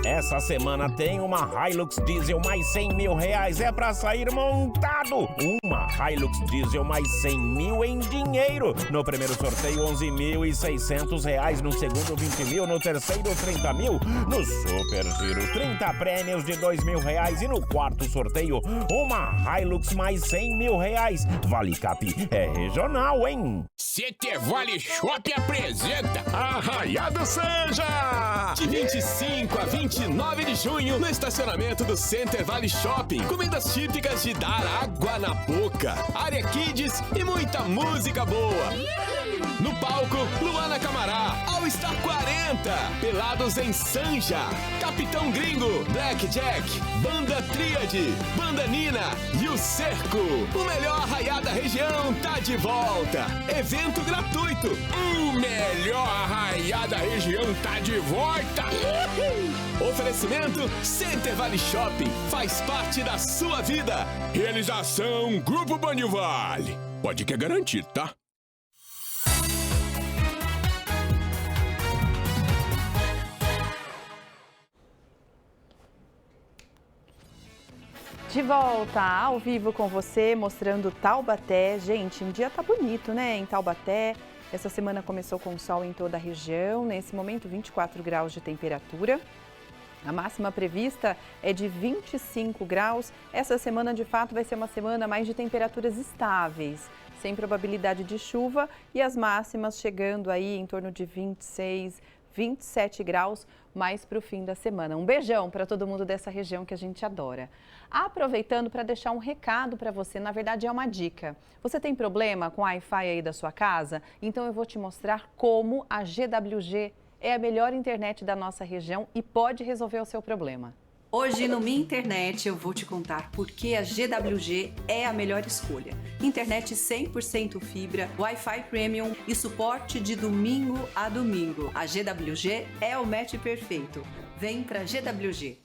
Essa semana tem uma Hilux Diesel mais 100 mil reais, é pra sair montado. Uma Hilux Diesel mais 100 mil em dinheiro. No primeiro sorteio, 11.600 reais. No segundo, 20 mil. No terceiro, 30 mil. No Super Giro, 30 prêmios de 2 mil reais. E no quarto sorteio, uma Hilux mais 100 mil reais. Vale Cap é regional, hein? CT Vale Shop apresenta Arraiado Sanja! De 25 a 29 de junho, no estacionamento do Center Vale Shopping. Comidas típicas de dar água na boca, área kids e muita música boa. No palco, Luana Camará, All Star 40, Pelados em Sanja, Capitão Gringo, Blackjack, Banda Tríade, Banda Nina e o Cerco. O melhor arraiá da região tá de volta. Evento gratuito. O melhor arraiá da região tá de volta. Oferecimento Center Vale Shopping. Faz parte da sua vida. Realização Grupo Band Vale. Pode que é garantido, tá? De volta ao vivo com você, mostrando Taubaté. Gente, um dia tá bonito, né, em Taubaté. Essa semana começou com sol em toda a região. Nesse momento, 24 graus de temperatura. A máxima prevista é de 25 graus. Essa semana, de fato, vai ser uma semana mais de temperaturas estáveis, sem probabilidade de chuva e as máximas chegando aí em torno de 26, 27 graus mais para o fim da semana. Um beijão para todo mundo dessa região que a gente adora. Aproveitando para deixar um recado para você, na verdade é uma dica. Você tem problema com o Wi-Fi aí da sua casa? Então eu vou te mostrar como a GWG é a melhor internet da nossa região e pode resolver o seu problema. Hoje no Minha Internet eu vou te contar por que a GWG é a melhor escolha. Internet 100% fibra, Wi-Fi Premium e suporte de domingo a domingo. A GWG é o match perfeito. Vem pra GWG.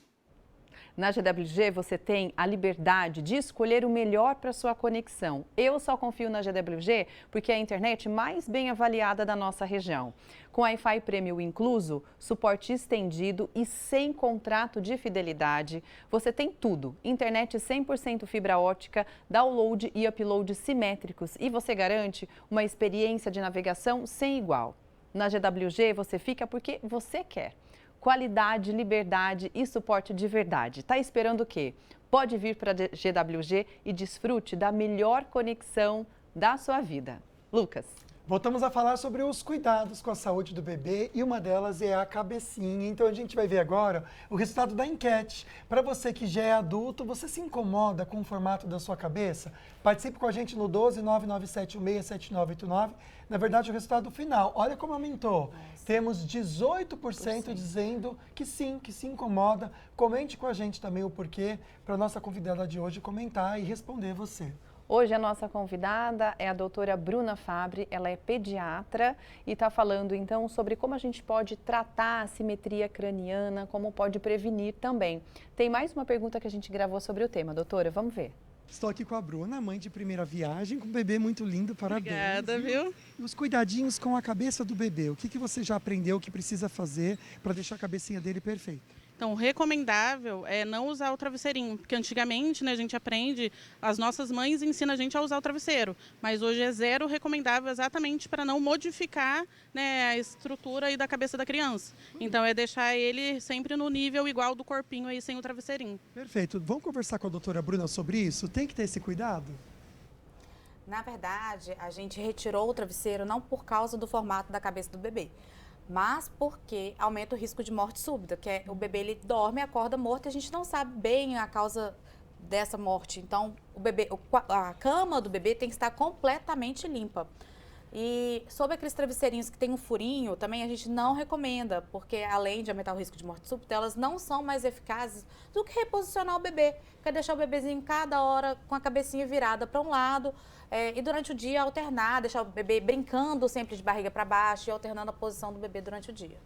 Na GWG você tem a liberdade de escolher o melhor para sua conexão. Eu só confio na GWG porque é a internet mais bem avaliada da nossa região. Com Wi-Fi Premium incluso, suporte estendido e sem contrato de fidelidade, você tem tudo. Internet 100% fibra ótica, download e upload simétricos e você garante uma experiência de navegação sem igual. Na GWG você fica porque você quer. Qualidade, liberdade e suporte de verdade. Tá esperando o quê? Pode vir para a GWG e desfrute da melhor conexão da sua vida. Lucas. Voltamos a falar sobre os cuidados com a saúde do bebê e uma delas é a cabecinha. Então a gente vai ver agora o resultado da enquete. Para você que já é adulto, você se incomoda com o formato da sua cabeça? Participe com a gente no 12997167989. Na verdade, o resultado final, olha como aumentou. Temos 18% dizendo que sim, que se incomoda. Comente com a gente também o porquê para a nossa convidada de hoje comentar e responder você. Hoje a nossa convidada é a doutora Bruna Fabre, ela é pediatra e está falando então sobre como a gente pode tratar a assimetria craniana, como pode prevenir também. Tem mais uma pergunta que a gente gravou sobre o tema, doutora, vamos ver. Estou aqui com a Bruna, mãe de primeira viagem, com um bebê muito lindo, parabéns. Obrigada, viu? E os cuidadinhos com a cabeça do bebê, o que você já aprendeu que precisa fazer para deixar a cabecinha dele perfeita? Então, o recomendável é não usar o travesseirinho, porque antigamente, né, a gente aprende, as nossas mães ensinam a gente a usar o travesseiro, mas hoje é zero recomendável exatamente para não modificar, né, a estrutura aí da cabeça da criança. Então, é deixar ele sempre no nível igual do corpinho aí, sem o travesseirinho. Perfeito. Vamos conversar com a doutora Bruna sobre isso? Tem que ter esse cuidado? Na verdade, a gente retirou o travesseiro não por causa do formato da cabeça do bebê, mas porque aumenta o risco de morte súbita, que é o bebê ele dorme, acorda morto e a gente não sabe bem a causa dessa morte. Então, a cama do bebê tem que estar completamente limpa. E sobre aqueles travesseirinhos que tem um furinho, também a gente não recomenda, porque além de aumentar o risco de morte súbita, elas não são mais eficazes do que reposicionar o bebê, que é deixar o bebezinho cada hora com a cabecinha virada para um lado, e durante o dia alternar, deixar o bebê brincando sempre de barriga para baixo e alternando a posição do bebê durante o dia.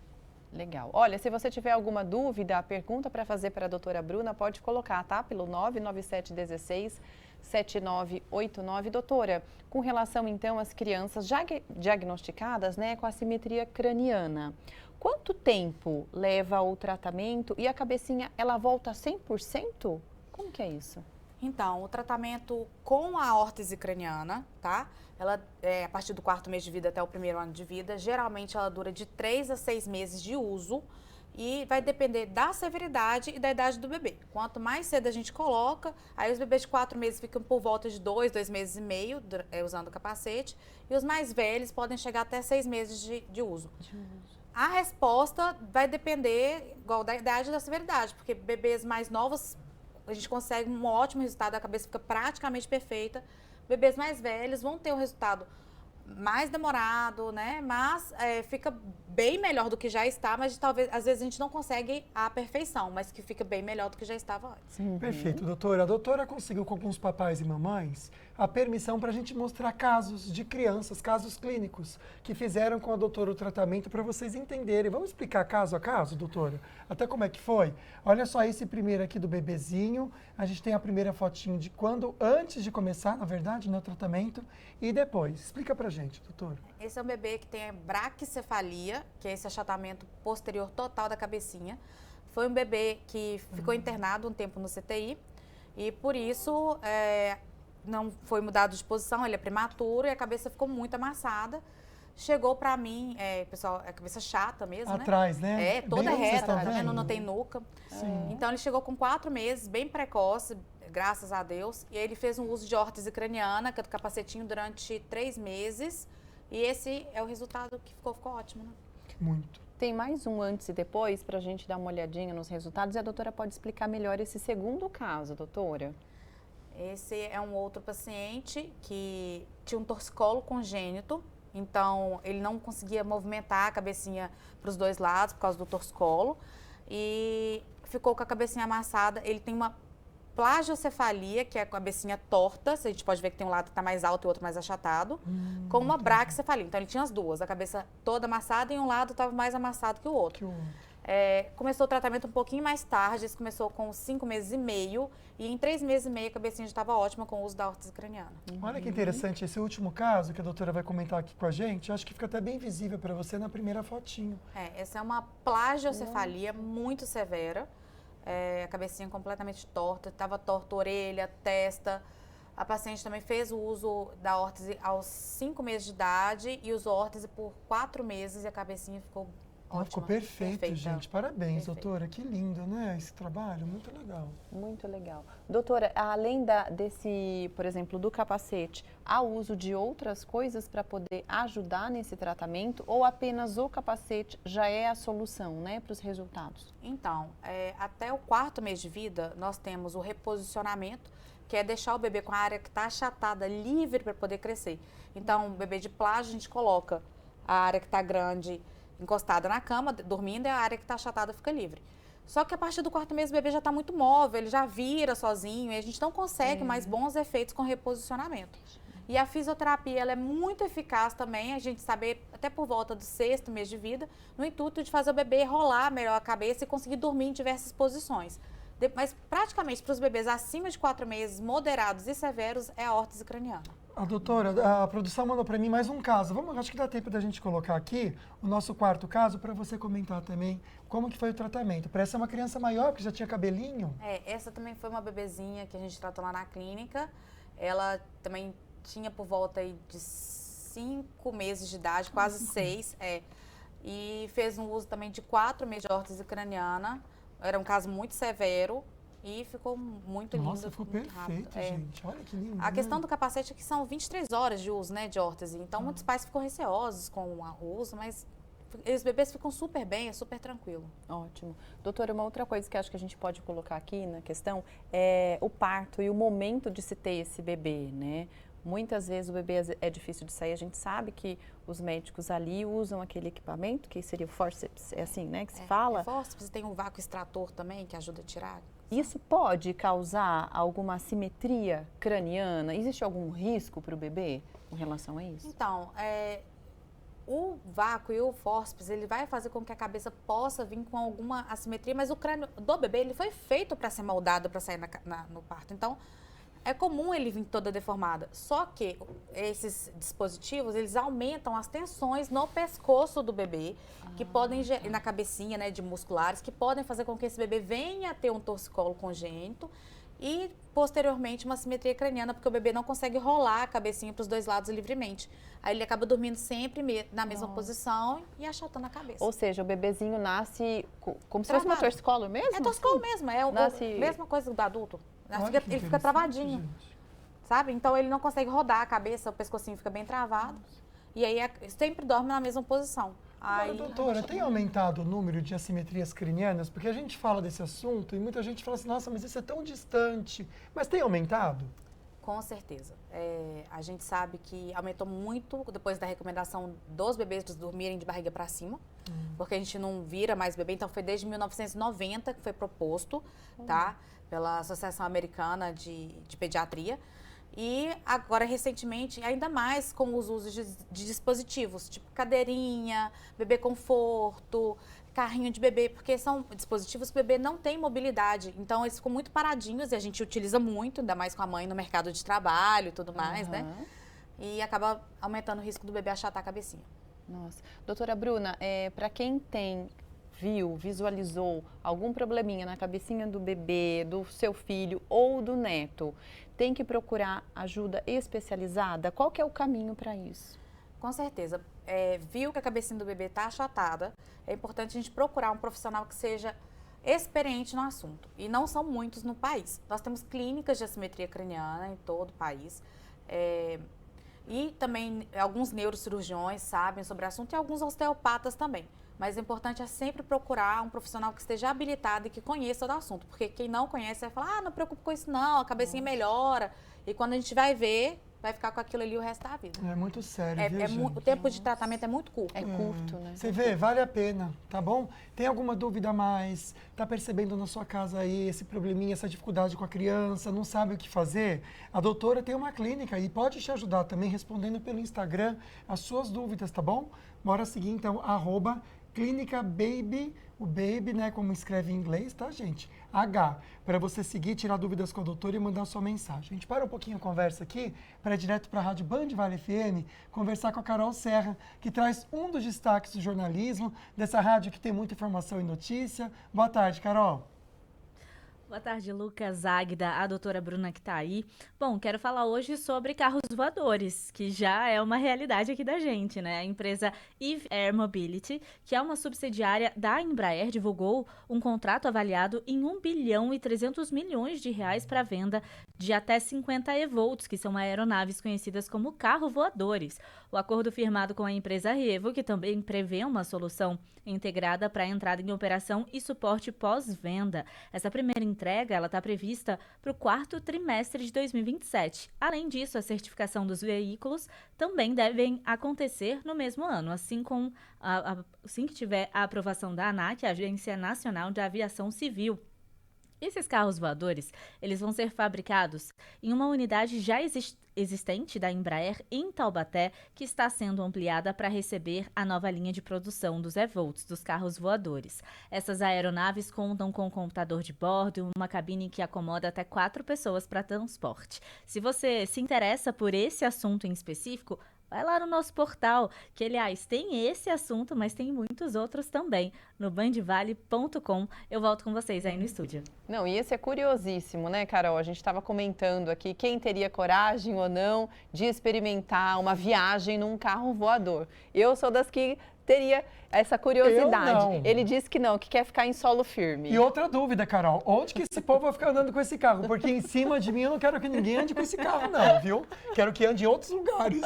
Legal. Olha, se você tiver alguma dúvida, pergunta para fazer para a doutora Bruna, pode colocar, tá? Pelo 99716-7989. Doutora, com relação então às crianças já diagnosticadas, né, com assimetria craniana, quanto tempo leva o tratamento e a cabecinha, ela volta 100%? Como que é isso? Então, o tratamento com a órtese craniana, tá? Ela, a partir do 4º mês de vida até o 1º ano de vida, geralmente ela dura de 3 a 6 meses de uso e vai depender da severidade e da idade do bebê. Quanto mais cedo a gente coloca, aí os bebês de 4 meses ficam por volta de 2 meses e meio usando o capacete e os mais velhos podem chegar até 6 meses de uso. A resposta vai depender igual da idade e da severidade, porque bebês mais novos a gente consegue um ótimo resultado, a cabeça fica praticamente perfeita. Bebês mais velhos vão ter um resultado mais demorado, né? Mas fica bem melhor do que já está, mas talvez, às vezes, a gente não consegue a perfeição, mas que fica bem melhor do que já estava antes. Perfeito, doutora. A doutora conseguiu com alguns papais e mamães a permissão para a gente mostrar casos de crianças, casos clínicos, que fizeram com a doutora o tratamento para vocês entenderem. Vamos explicar caso a caso, doutora? Até como é que foi? Olha só esse primeiro aqui do bebezinho. A gente tem a primeira fotinho de quando, antes de começar, na verdade, no tratamento, e depois. Explica pra gente, doutora. Esse é um bebê que tem braquicefalia, que é esse achatamento posterior total da cabecinha. Foi um bebê que ficou internado um tempo no CTI e, por isso, não foi mudado de posição, ele é prematuro e a cabeça ficou muito amassada. Chegou pra mim, pessoal, a cabeça chata mesmo, atrás, né? Toda reta, tá vendo? Não tem nuca. Então, ele chegou com 4 meses, bem precoce, graças a Deus. E aí ele fez um uso de órtese craniana, que é do capacetinho, durante 3 meses. E esse é o resultado que ficou ótimo, né? Muito. Tem mais um antes e depois para a gente dar uma olhadinha nos resultados. E a doutora pode explicar melhor esse segundo caso, doutora? Esse é um outro paciente que tinha um torcicolo congênito. Então, ele não conseguia movimentar a cabecinha para os 2 lados por causa do torcicolo. E ficou com a cabecinha amassada. Ele tem uma plagiocefalia, que é a cabecinha torta, a gente pode ver que tem um lado que está mais alto e o outro mais achatado, com uma braquicefalia. Então, ele tinha as duas, a cabeça toda amassada e um lado estava mais amassado que o outro. Começou o tratamento um pouquinho mais tarde, isso começou com 5 meses e meio, e em 3 meses e meio a cabecinha já estava ótima com o uso da órtese craniana. Olha que interessante, esse último caso que a doutora vai comentar aqui com a gente, acho que fica até bem visível para você na primeira fotinho. Essa é uma plagiocefalia muito severa. A cabecinha completamente torta, estava torta a orelha, testa. A paciente também fez o uso da órtese aos 5 meses de idade e usou órtese por 4 meses e a cabecinha ficou ótima. Ficou perfeito, gente. Parabéns, doutora. Que lindo, né? Esse trabalho, muito legal. Muito legal. Doutora, além desse, por exemplo, do capacete, há uso de outras coisas para poder ajudar nesse tratamento ou apenas o capacete já é a solução, né, para os resultados? Então, até o 4º mês de vida, nós temos o reposicionamento, que é deixar o bebê com a área que está achatada livre para poder crescer. Então, o bebê de plágio, a gente coloca a área que está grande encostada na cama, dormindo, e a área que está achatada fica livre. Só que a partir do 4º mês o bebê já está muito móvel, ele já vira sozinho e a gente não consegue mais bons efeitos com reposicionamento. E a fisioterapia, ela é muito eficaz também, a gente saber até por volta do 6º mês de vida, no intuito de fazer o bebê rolar melhor a cabeça e conseguir dormir em diversas posições. Mas praticamente para os bebês acima de 4 meses, moderados e severos, é a órtese craniana. A doutora, a produção mandou para mim mais um caso. Acho que dá tempo da gente colocar aqui o nosso quarto caso para você comentar também como que foi o tratamento. Parece ser uma criança maior, que já tinha cabelinho. Essa também foi uma bebezinha que a gente tratou lá na clínica. Ela também tinha por volta aí de 5 meses de idade, quase 6, e fez um uso também de 4 meses de órtese craniana. Era um caso muito severo e ficou muito lindo. Nossa, ficou perfeito, gente. Olha que lindo. A questão do capacete é que são 23 horas de uso, né, de órtese. Então, muitos pais ficam receosos com o uso, mas os bebês ficam super bem, é super tranquilo. Ótimo. Doutora, uma outra coisa que acho que a gente pode colocar aqui na questão é o parto e o momento de se ter esse bebê, né? Muitas vezes o bebê é difícil de sair, a gente sabe que os médicos ali usam aquele equipamento, que seria o forceps, é assim, né, que se fala? Forceps, tem um vácuo extrator também, que ajuda a tirar. Isso pode causar alguma assimetria craniana? Existe algum risco para o bebê com relação a isso? Então, o vácuo e o forceps, ele vai fazer com que a cabeça possa vir com alguma assimetria, mas o crânio do bebê, ele foi feito para ser moldado, para sair no parto. Então, é comum ele vir toda deformada. Só que esses dispositivos, eles aumentam as tensões no pescoço do bebê, que podem, na cabecinha, né, de musculares, que podem fazer com que esse bebê venha a ter um torcicolo congênito e, posteriormente, uma assimetria craniana, porque o bebê não consegue rolar a cabecinha para os dois lados livremente. Aí ele acaba dormindo sempre na mesma posição e achatando a cabeça. Ou seja, o bebezinho nasce como se fosse uma torcicolo mesmo? É torcicolo mesmo, é a mesma coisa do adulto. Ele fica travadinho, sabe? Então ele não consegue rodar a cabeça, o pescocinho fica bem travado. E aí sempre dorme na mesma posição. Agora, doutora, tem aumentado o número de assimetrias cranianas? Porque a gente fala desse assunto e muita gente fala assim, nossa, mas isso é tão distante. Mas tem aumentado? Com certeza. A gente sabe que aumentou muito depois da recomendação dos bebês dormirem de barriga para cima, porque a gente não vira mais bebê, então foi desde 1990 que foi proposto, tá? Pela Associação Americana de Pediatria. E agora, recentemente, ainda mais com os usos de dispositivos, tipo cadeirinha, bebê conforto, carrinho de bebê, porque são dispositivos que o bebê não tem mobilidade. Então, eles ficam muito paradinhos e a gente utiliza muito, ainda mais com a mãe no mercado de trabalho e tudo mais, né? E acaba aumentando o risco do bebê achatar a cabecinha. Nossa. Doutora Bruna, para quem visualizou algum probleminha na cabecinha do bebê, do seu filho ou do neto, tem que procurar ajuda especializada? Qual que é o caminho para isso? Com certeza. Viu que a cabecinha do bebê está achatada, é importante a gente procurar um profissional que seja experiente no assunto. E não são muitos no país. Nós temos clínicas de assimetria craniana em todo o país. E também alguns neurocirurgiões sabem sobre o assunto e alguns osteopatas também. Mas o importante é sempre procurar um profissional que esteja habilitado e que conheça do assunto. Porque quem não conhece vai falar, não preocupe com isso não, a cabecinha melhora. E quando a gente vai ver, vai ficar com aquilo ali o resto da vida. É muito sério, viu, gente? O tempo de tratamento é muito curto. É curto, né? Você vê, vale a pena, tá bom? Tem alguma dúvida a mais? Tá percebendo na sua casa aí esse probleminha, essa dificuldade com a criança, não sabe o que fazer? A doutora tem uma clínica e pode te ajudar também respondendo pelo Instagram as suas dúvidas, tá bom? Bora seguir então, @Clínica Baby, o baby, né, como escreve em inglês, tá, gente? H, para você seguir, tirar dúvidas com a doutora e mandar sua mensagem. A gente para um pouquinho a conversa aqui, para ir direto para a Rádio Band Vale FM, conversar com a Carol Serra, que traz um dos destaques do jornalismo, dessa rádio que tem muita informação e notícia. Boa tarde, Carol. Boa tarde, Lucas, Águida, a doutora Bruna que está aí. Bom, quero falar hoje sobre carros voadores, que já é uma realidade aqui da gente, né? A empresa Eve Air Mobility, que é uma subsidiária da Embraer, divulgou um contrato avaliado em 1 bilhão e 300 milhões de reais para venda de até 50 eVolts, que são aeronaves conhecidas como carro voadores. O acordo firmado com a empresa Revo, que também prevê uma solução integrada para a entrada em operação e suporte pós-venda. Essa primeira entrega está prevista para o 4º trimestre de 2027. Além disso, a certificação dos veículos também devem acontecer no mesmo ano, assim que tiver a aprovação da ANAC, a Agência Nacional de Aviação Civil. Esses carros voadores, eles vão ser fabricados em uma unidade já existente da Embraer em Taubaté, que está sendo ampliada para receber a nova linha de produção dos E-Volts, dos carros voadores. Essas aeronaves contam com um computador de bordo e uma cabine que acomoda até 4 pessoas para transporte. Se você se interessa por esse assunto em específico, vai lá no nosso portal, que, aliás, tem esse assunto, mas tem muitos outros também, no bandvale.com. Eu volto com vocês aí no estúdio. Não, e esse é curiosíssimo, né, Carol? A gente estava comentando aqui quem teria coragem ou não de experimentar uma viagem num carro voador. Eu sou das que teria essa curiosidade. Eu não. Ele disse que não, que quer ficar em solo firme. E outra dúvida, Carol, onde que esse povo vai ficar andando com esse carro? Porque em cima de mim eu não quero que ninguém ande com esse carro não, viu? Quero que ande em outros lugares.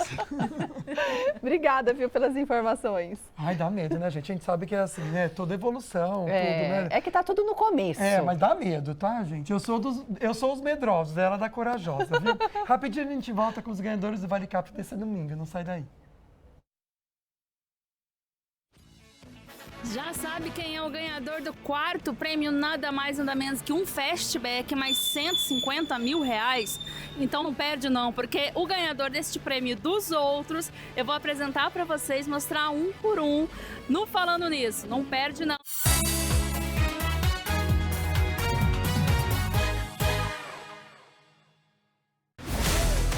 Obrigada, viu, pelas informações. Ai, dá medo, né, gente? A gente sabe que é assim, né? Toda evolução, tudo, né? É que tá tudo no começo. Mas dá medo, tá, gente? Eu sou os medrosos, ela da corajosa, viu? Rapidinho a gente volta com os ganhadores do Vale Cap desse domingo, não sai daí. Já sabe quem é o ganhador do 4º prêmio, nada mais nada menos que um Fastback mais 150 mil reais? Então não perde não, porque o ganhador deste prêmio dos outros, eu vou apresentar para vocês, mostrar um por um no Falando Nisso. Não perde não.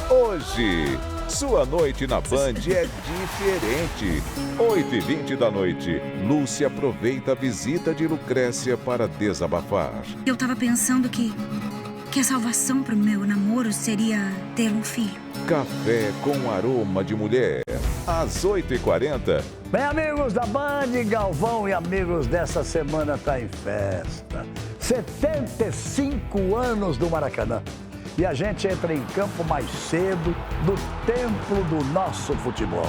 Hoje, sua noite na Band é diferente. 8h20 da noite, Lúcia aproveita a visita de Lucrécia para desabafar. Eu tava pensando que a salvação pro meu namoro seria ter um filho. Café com aroma de mulher, às 8h40. Bem, amigos da Band, Galvão e amigos dessa semana tá em festa. 75 anos do Maracanã. E a gente entra em campo mais cedo do templo do nosso futebol.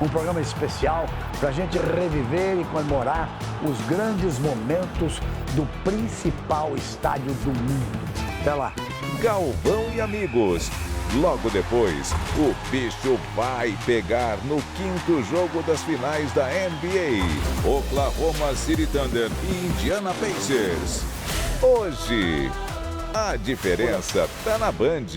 Um programa especial para a gente reviver e comemorar os grandes momentos do principal estádio do mundo. Até lá. Galvão e amigos. Logo depois, o bicho vai pegar no 5º jogo das finais da NBA. Oklahoma City Thunder e Indiana Pacers. Hoje, a diferença tá na Band.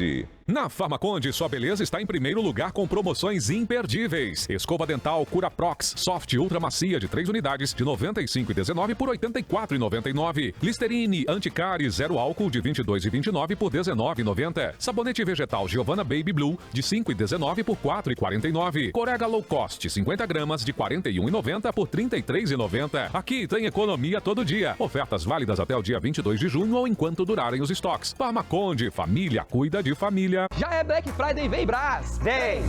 Na Farmaconde, sua beleza está em primeiro lugar com promoções imperdíveis. Escova dental Curaprox Soft Ultra Macia de 3 unidades de R$ 95,19 por R$ 84,99. Listerine Anticari Zero Álcool de R$ 22,29 por R$ 19,90. Sabonete vegetal Giovanna Baby Blue de R$ 5,19 por R$ 4,49. Corega Low Cost 50 gramas de R$ 41,90 por R$ 33,90. Aqui tem economia todo dia. Ofertas válidas até o dia 22 de junho ou enquanto durarem os estoques. Farmaconde, família cuida de família. Já é Black Friday, vem Brás! Vem!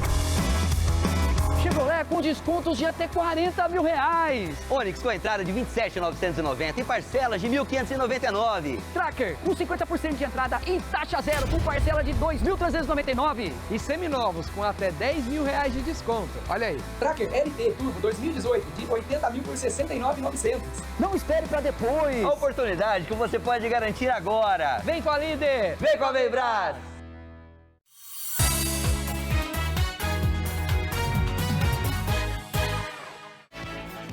Chevrolet com descontos de até 40 mil reais. Onix com entrada de 27.990 e parcelas de 1.599. Tracker com 50% de entrada e taxa zero com parcela de 2.399. E seminovos com até 10 mil reais de desconto. Olha aí. Tracker LT Turbo 2018 de 80 mil por 69.900. Não espere para depois. A oportunidade que você pode garantir agora. Vem com a Líder. Vem com a Vembras.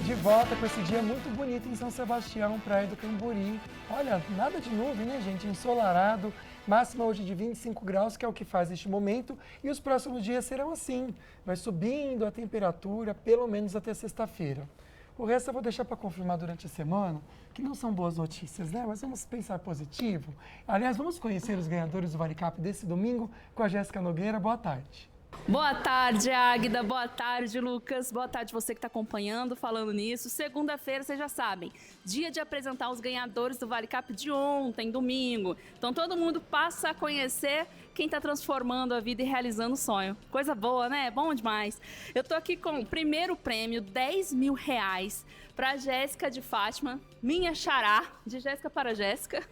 De volta com esse dia muito bonito em São Sebastião, Praia do Camburi. Olha, nada de nuvem, né, gente? Ensolarado, máxima hoje de 25 graus, que é o que faz neste momento. E os próximos dias serão assim. Vai subindo a temperatura, pelo menos até sexta-feira. O resto eu vou deixar para confirmar durante a semana, que não são boas notícias, né? Mas vamos pensar positivo. Aliás, vamos conhecer os ganhadores do Vale Cap desse domingo com a Jéssica Nogueira. Boa tarde. Boa tarde, Águida. Boa tarde, Lucas. Boa tarde você que está acompanhando, Falando Nisso. Segunda-feira, vocês já sabem, dia de apresentar os ganhadores do Vale Cap de ontem, domingo. Então todo mundo passa a conhecer quem está transformando a vida e realizando o sonho. Coisa boa, né? Bom demais. Eu tô aqui com o primeiro prêmio, 10 mil reais, para Jéssica de Fátima, minha xará, de Jéssica para Jéssica.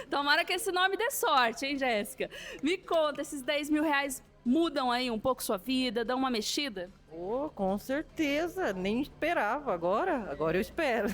Tomara que esse nome dê sorte, hein, Jéssica? Me conta, esses 10 mil reais mudam aí um pouco sua vida, dão uma mexida? Oh, com certeza, nem esperava, agora eu espero.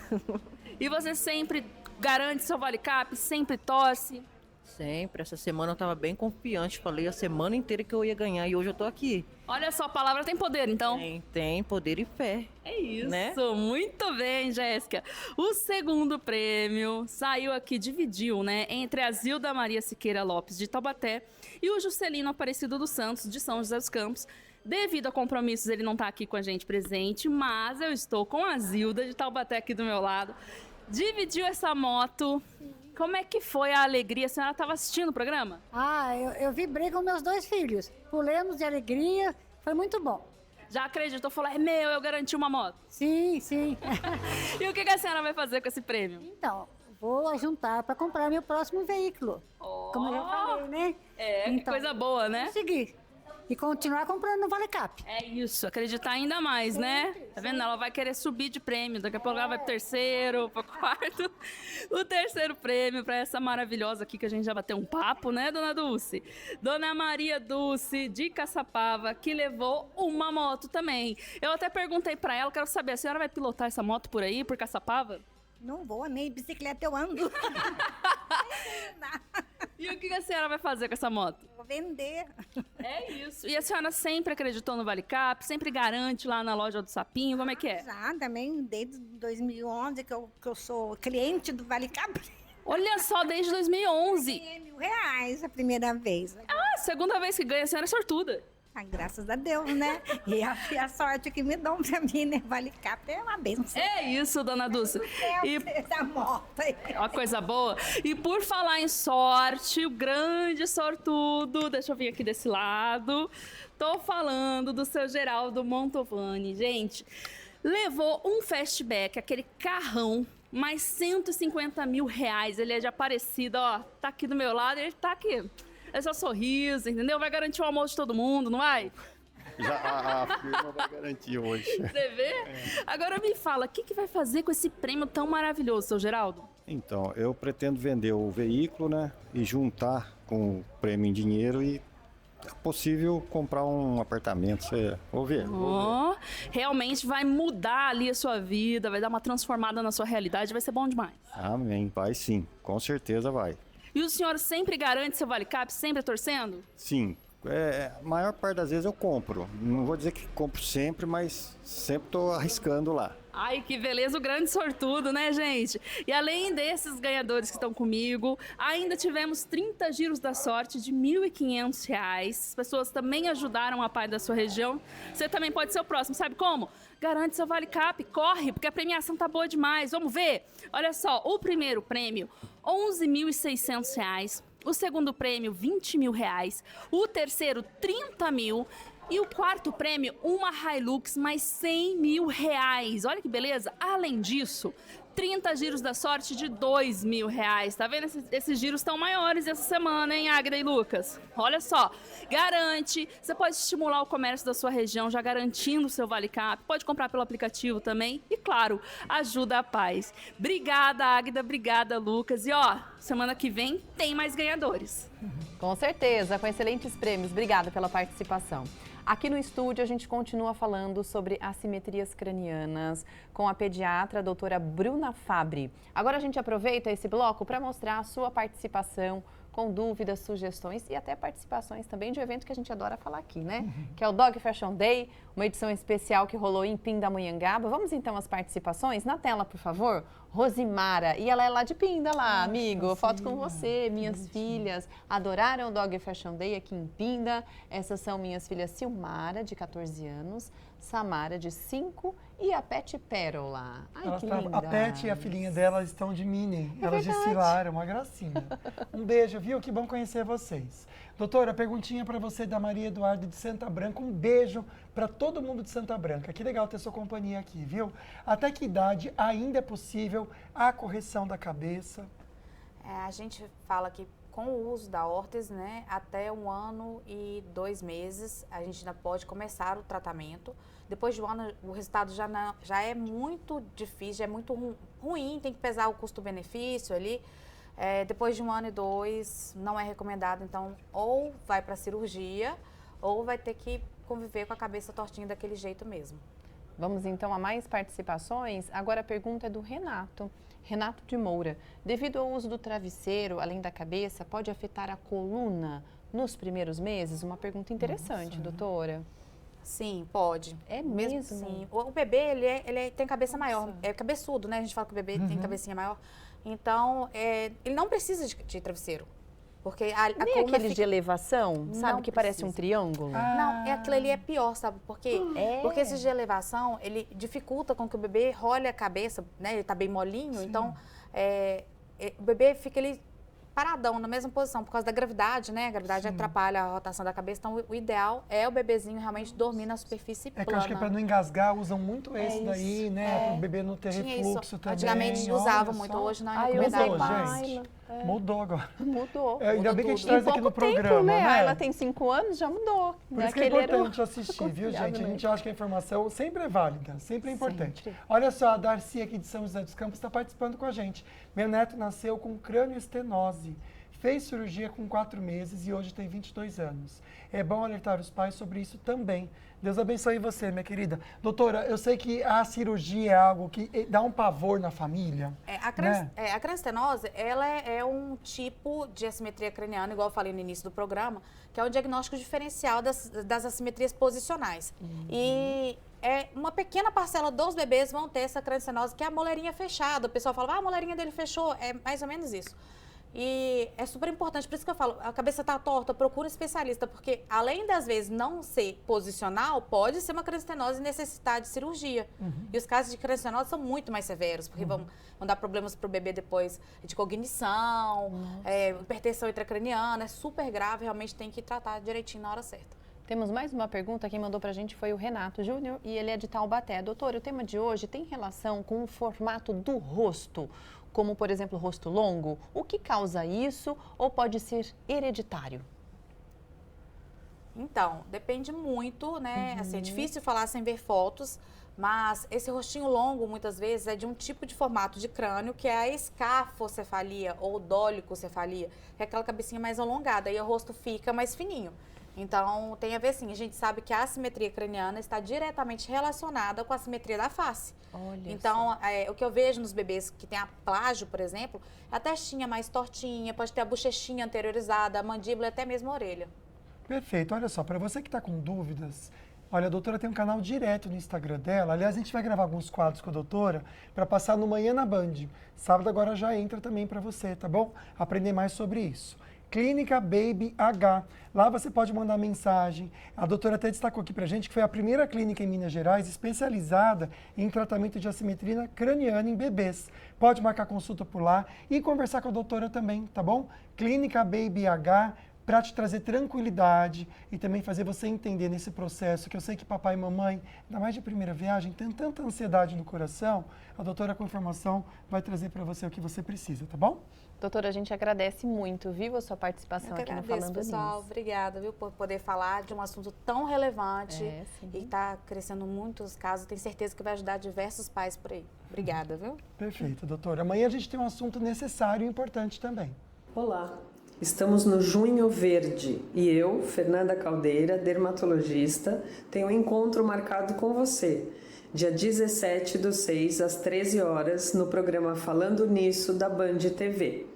E você sempre garante seu Vale Cap, sempre torce? Sempre. Essa semana eu tava bem confiante. Falei a semana inteira que eu ia ganhar e hoje eu tô aqui. Olha só, a palavra tem poder, então. Tem poder e fé. É isso, né? Muito bem, Jéssica. O segundo prêmio saiu aqui, dividiu, né, entre a Zilda Maria Siqueira Lopes, de Taubaté, e o Juscelino Aparecido dos Santos, de São José dos Campos. Devido a compromissos, ele não tá aqui com a gente presente, mas eu estou com a Zilda, de Taubaté, aqui do meu lado. Dividiu essa moto. Como é que foi a alegria? A senhora estava assistindo o programa? Eu vibrei com meus 2 filhos. Pulemos de alegria, foi muito bom. Já acreditou? Falou, é meu, eu garanti uma moto. Sim, sim. E o que a senhora vai fazer com esse prêmio? Então, vou juntar para comprar meu próximo veículo. Como eu já falei, né? Que coisa boa, né? Vou seguir. E continuar comprando no ValeCap. É isso, acreditar ainda mais, né? Tá vendo? Ela vai querer subir de prêmio. Daqui a pouco ela vai pro terceiro, pro quarto. O terceiro prêmio para essa maravilhosa aqui que a gente já bateu um papo, né, dona Dulce? Dona Maria Dulce, de Caçapava, que levou uma moto também. Eu até perguntei para ela, quero saber, a senhora vai pilotar essa moto por aí, por Caçapava? Não vou, nem bicicleta eu ando. E o que a senhora vai fazer com essa moto? Vou vender. É isso. E a senhora sempre acreditou no ValeCap? Sempre garante lá na loja do Sapinho? Como é que é? Já, também, desde 2011 que eu sou cliente do ValeCap. Olha só, desde 2011. Ganhei R$1.000 a primeira vez. Segunda vez que ganha, a senhora é sortuda. Graças a Deus, né? E a sorte que me dão pra mim, né? ValeCap é uma benção. É isso, dona Dulce. Essa moto aí. Uma coisa boa. E por falar em sorte, o grande sortudo, deixa eu vir aqui desse lado. Tô falando do seu Geraldo Montovani. Gente, levou um Fastback, aquele carrão, mais R$150 mil. Ele é de Aparecida, ó. Tá aqui do meu lado, ele tá aqui. É só sorriso, entendeu? Vai garantir o almoço de todo mundo, não vai? Já a firma vai garantir hoje. Você vê? Agora me fala, o que vai fazer com esse prêmio tão maravilhoso, seu Geraldo? Então, eu pretendo vender o veículo, né? E juntar com o prêmio em dinheiro e, é possível, comprar um apartamento. Você vou ver. Realmente vai mudar ali a sua vida, vai dar uma transformada na sua realidade, vai ser bom demais. Amém, vai sim, com certeza vai. E o senhor sempre garante seu ValeCap, sempre torcendo? Sim, a maior parte das vezes eu compro. Não vou dizer que compro sempre, mas sempre estou arriscando lá. Ai, que beleza, o grande sortudo, né, gente? E além desses ganhadores que estão comigo, ainda tivemos 30 giros da sorte de R$1.500. As pessoas também ajudaram a pai da sua região. Você também pode ser o próximo, sabe como? Garante seu ValeCap, corre, porque a premiação tá boa demais. Vamos ver? Olha só, o primeiro prêmio, R$11.600. O segundo prêmio, R$20 mil. O terceiro, R$30 mil. E o quarto prêmio, uma Hilux, mais R$100 mil. Olha que beleza. Além disso, 30 giros da sorte de R$2 mil. Tá vendo? Esses giros estão maiores essa semana, hein, Águida e Lucas? Olha só, garante. Você pode estimular o comércio da sua região, já garantindo o seu ValeCap. Pode comprar pelo aplicativo também. E, claro, ajuda a paz. Obrigada, Águida. Obrigada, Lucas. E, ó, semana que vem tem mais ganhadores. Com certeza, com excelentes prêmios. Obrigada pela participação. Aqui no estúdio, a gente continua falando sobre assimetrias cranianas com a pediatra a doutora Bruna Fabri. Agora a gente aproveita esse bloco para mostrar a sua participação com dúvidas, sugestões e até participações também de um evento que a gente adora falar aqui, né? Que é o Dog Fashion Day, uma edição especial que rolou em Pindamonhangaba. Vamos então às participações? Na tela, por favor. Rosimara, e ela é lá de Pinda, lá, amigo. Foto com você, minhas filhas adoraram o Dog Fashion Day aqui em Pinda. Essas são minhas filhas Silmara, de 14 anos, Samara, de 5 e a Pet Pérola. Ai, que linda. A Pet e a filhinha dela estão de Minnie. Elas desfilaram, uma gracinha. Um beijo, viu? Que bom conhecer vocês. Doutora, perguntinha para você da Maria Eduarda de Santa Branca. Um beijo para todo mundo de Santa Branca. Que legal ter sua companhia aqui, viu? Até que idade ainda é possível a correção da cabeça? A gente fala que com o uso da órtese, né, até 1 ano e 2 meses, a gente ainda pode começar o tratamento. Depois de 1 ano, o resultado já é muito difícil, já é muito ruim, tem que pesar o custo-benefício ali. Depois de 1 ano e 2, não é recomendado, então, ou vai para cirurgia, ou vai ter que conviver com a cabeça tortinha daquele jeito mesmo. Vamos então a mais participações. Agora a pergunta é do Renato. Renato de Moura. Devido ao uso do travesseiro, além da cabeça, pode afetar a coluna nos primeiros meses? Uma pergunta interessante, doutora. Sim, pode. É mesmo? Sim. O bebê, ele tem cabeça maior. É cabeçudo, né? A gente fala que o bebê tem cabecinha maior. Então, ele não precisa de travesseiro. Porque a Nem coluna aqueles de elevação, sabe? Que parece um triângulo. Não, aquilo ali é pior, sabe? Porque esses de elevação, ele dificulta com que o bebê role a cabeça, né? Ele tá bem molinho, sim. Então o bebê fica ali paradão, na mesma posição, por causa da gravidade, né? A gravidade atrapalha a rotação da cabeça, então o ideal é o bebezinho realmente dormir na superfície plana. É que eu acho que para não engasgar, usam muito esse daí, né? Para o bebê não ter refluxo também. Antigamente usava muito, hoje não é recomendado mais. Mudou agora. Mudou. Ainda bem que a gente traz aqui no programa, né? né? Ela tem 5 anos, já mudou. Por isso que é importante assistir, viu, gente? A gente acha que a informação sempre é válida, sempre é importante. Sempre. Olha só, a Darcy aqui de São José dos Campos está participando com a gente. Meu neto nasceu com crânioestenose. Fez cirurgia com 4 meses e hoje tem 22 anos. É bom alertar os pais sobre isso também. Deus abençoe você, minha querida. Doutora, eu sei que a cirurgia é algo que dá um pavor na família. A crânioestenose, ela é um tipo de assimetria craniana, igual eu falei no início do programa, que é um diagnóstico diferencial das assimetrias posicionais. E uma pequena parcela dos bebês vão ter essa crânioestenose, que é a moleirinha fechada. O pessoal fala, a moleirinha dele fechou. É mais ou menos isso. E é super importante, por isso que eu falo, a cabeça está torta, procura um especialista, porque além das vezes não ser posicional, pode ser uma crânioestenose e necessitar de cirurgia. E os casos de crânioestenose são muito mais severos, porque vão dar problemas para o bebê depois de cognição, hipertensão intracraniana, é super grave, realmente tem que tratar direitinho na hora certa. Temos mais uma pergunta, quem mandou pra gente foi o Renato Júnior e ele é de Taubaté. Doutor, o tema de hoje tem relação com o formato do rosto, como por exemplo o rosto longo? O que causa isso ou pode ser hereditário? Então, depende muito, né? Assim, é difícil falar sem ver fotos, mas esse rostinho longo, muitas vezes, é de um tipo de formato de crânio, que é a escafocefalia ou dolicocefalia, que é aquela cabecinha mais alongada, e o rosto fica mais fininho. Então, tem a ver sim, a gente sabe que a assimetria craniana está diretamente relacionada com a assimetria da face. Então, o que eu vejo nos bebês que tem a plágio, por exemplo, a testinha mais tortinha, pode ter a bochechinha anteriorizada, a mandíbula e até mesmo a orelha. Perfeito. Olha só, para você que está com dúvidas, olha, a doutora tem um canal direto no Instagram dela. Aliás, a gente vai gravar alguns quadros com a doutora para passar no Manhã na Band. Sábado agora já entra também para você, tá bom? Aprender mais sobre isso. Clínica Baby H. Lá você pode mandar mensagem. A doutora até destacou aqui pra gente que foi a primeira clínica em Minas Gerais especializada em tratamento de assimetria craniana em bebês. Pode marcar consulta por lá e conversar com a doutora também, tá bom? Clínica Baby H, para te trazer tranquilidade e também fazer você entender nesse processo, que eu sei que papai e mamãe, ainda mais de primeira viagem, tem tanta ansiedade no coração, a doutora com informação vai trazer para você o que você precisa, tá bom? Doutora, a gente agradece muito, viu, a sua participação aqui no Falando pessoal. Nisso. Obrigada, viu, por poder falar de um assunto tão relevante e está crescendo muitos casos. Tenho certeza que vai ajudar diversos pais por aí. Obrigada, viu? Perfeito, doutora. Amanhã a gente tem um assunto necessário e importante também. Olá, estamos no Junho Verde e eu, Fernanda Caldeira, dermatologista, tenho um encontro marcado com você. Dia 17/6, às 13 horas, no programa Falando Nisso, da Band TV.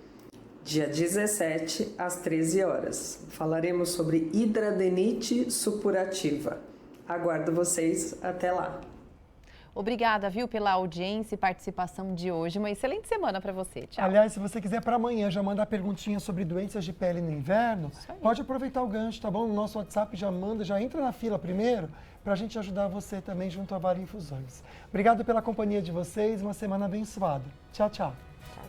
Dia 17, às 13 horas. Falaremos sobre hidradenite supurativa. Aguardo vocês até lá. Obrigada, viu, pela audiência e participação de hoje. Uma excelente semana para você. Tchau. Aliás, se você quiser para amanhã já mandar perguntinha sobre doenças de pele no inverno, pode aproveitar o gancho, tá bom? No nosso WhatsApp já manda, já entra na fila primeiro, para a gente ajudar você também junto a Vale Infusões. Obrigado pela companhia de vocês, uma semana abençoada. Tchau, tchau. Tchau.